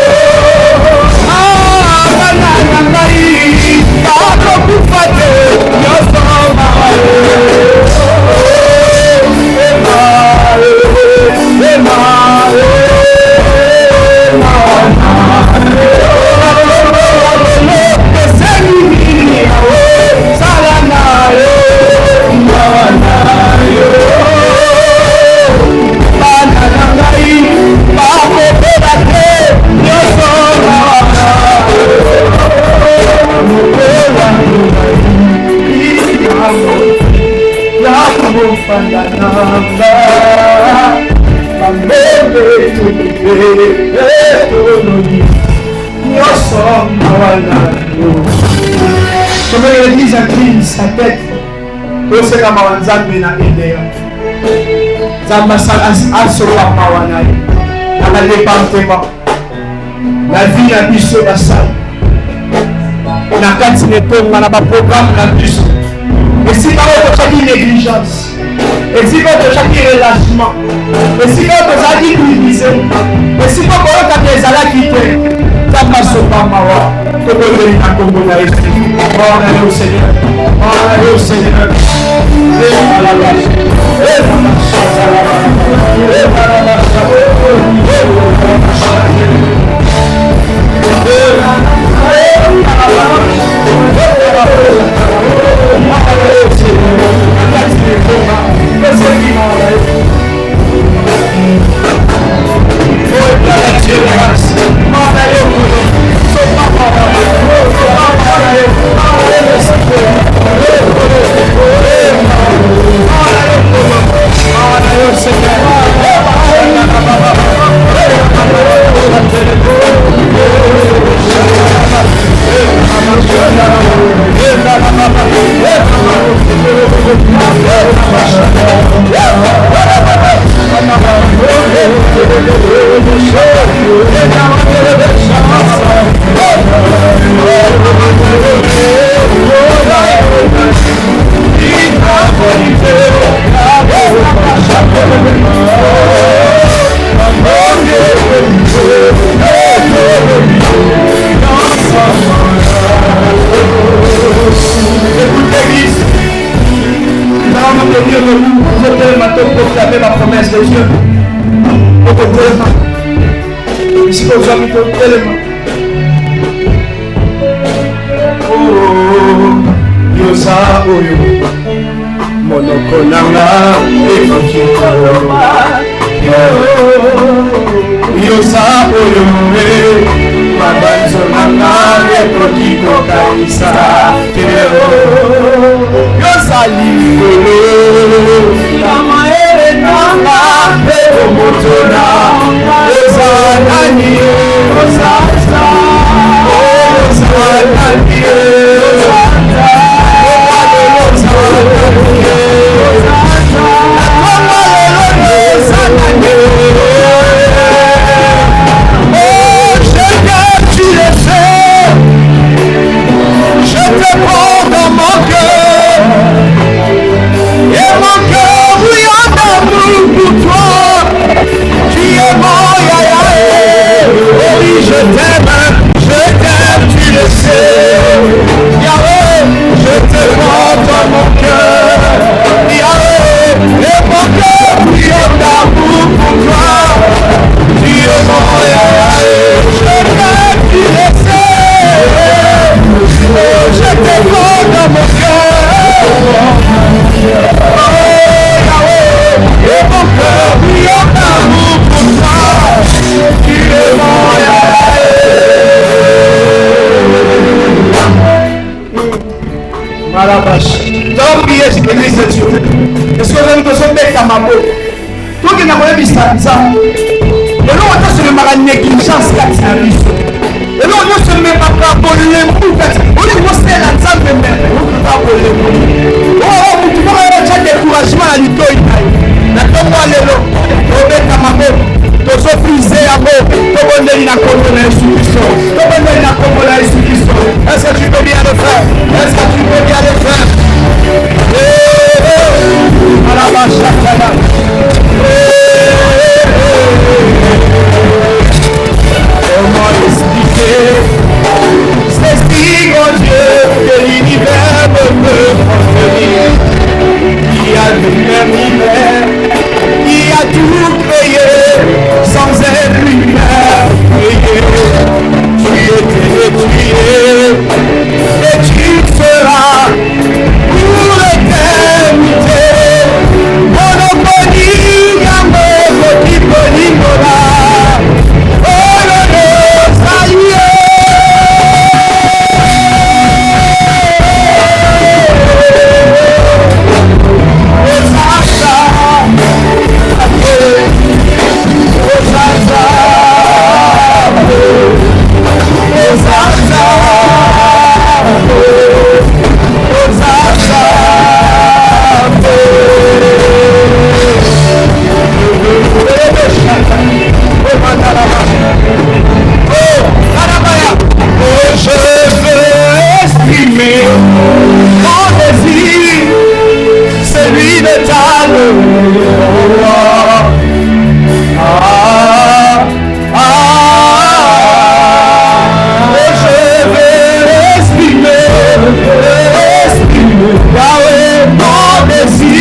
L'église incline sa tête pour ce que Nzambe na aidé. Nzambe asoka mawana na département la vie na biso basal na kati netonga na ba programme na biso. Et si par exemple chaque négligence, et si par exemple chaque relâchement, et si par exemple chaque divisé, et si par exemple des ala quitté, ça passe pas mawa. Que vous venez à Congo, on va aller au Seigneur. On va aller au Seigneur. Yahweh, mon désir.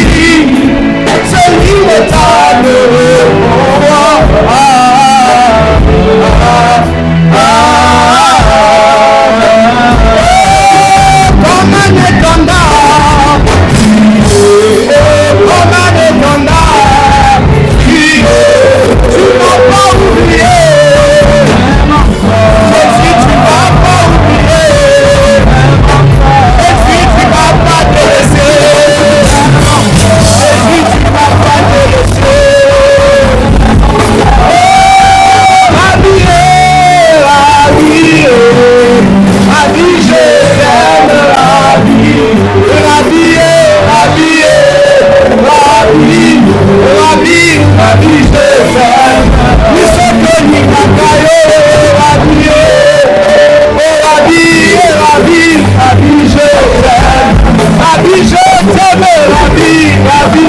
Rabbi, je t'aime, Rabbi, Rabbi,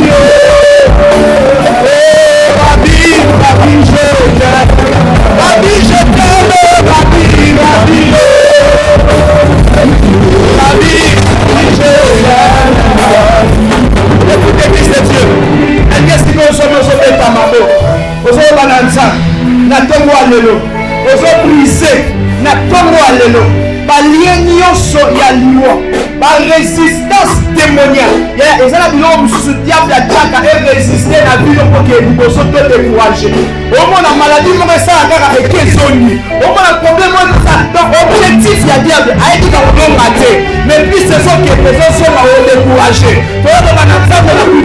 Rabbi, Rabbi, je t'aime. Rabbi, je t'aime, Rabbi, Rabbi, Rabbi, je t'aime. Écoutez, fils de Dieu, qu'est-ce que nous sommes sauver ta maman? Nous sommes balançants, n'attendons à l'élo. Nous sommes brisés, n'attendons à l'élo. Balien nyonso ya liwa, ba résistance démoniaque. Ya ezala biloko mususu diable ataka et résister na bino pour que liboso to décourager. Au moins la maladie mo ça kaka ekezoni. Au moins le problème on ça donc objectif ya diable aiki ka raté. Mais puis c'est ça que les gens sont découragés. Pour le banana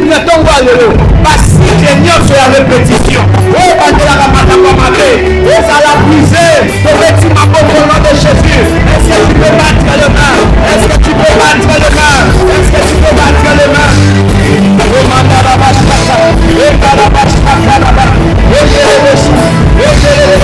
na tongo alelo, parce que nyonso ya répétition.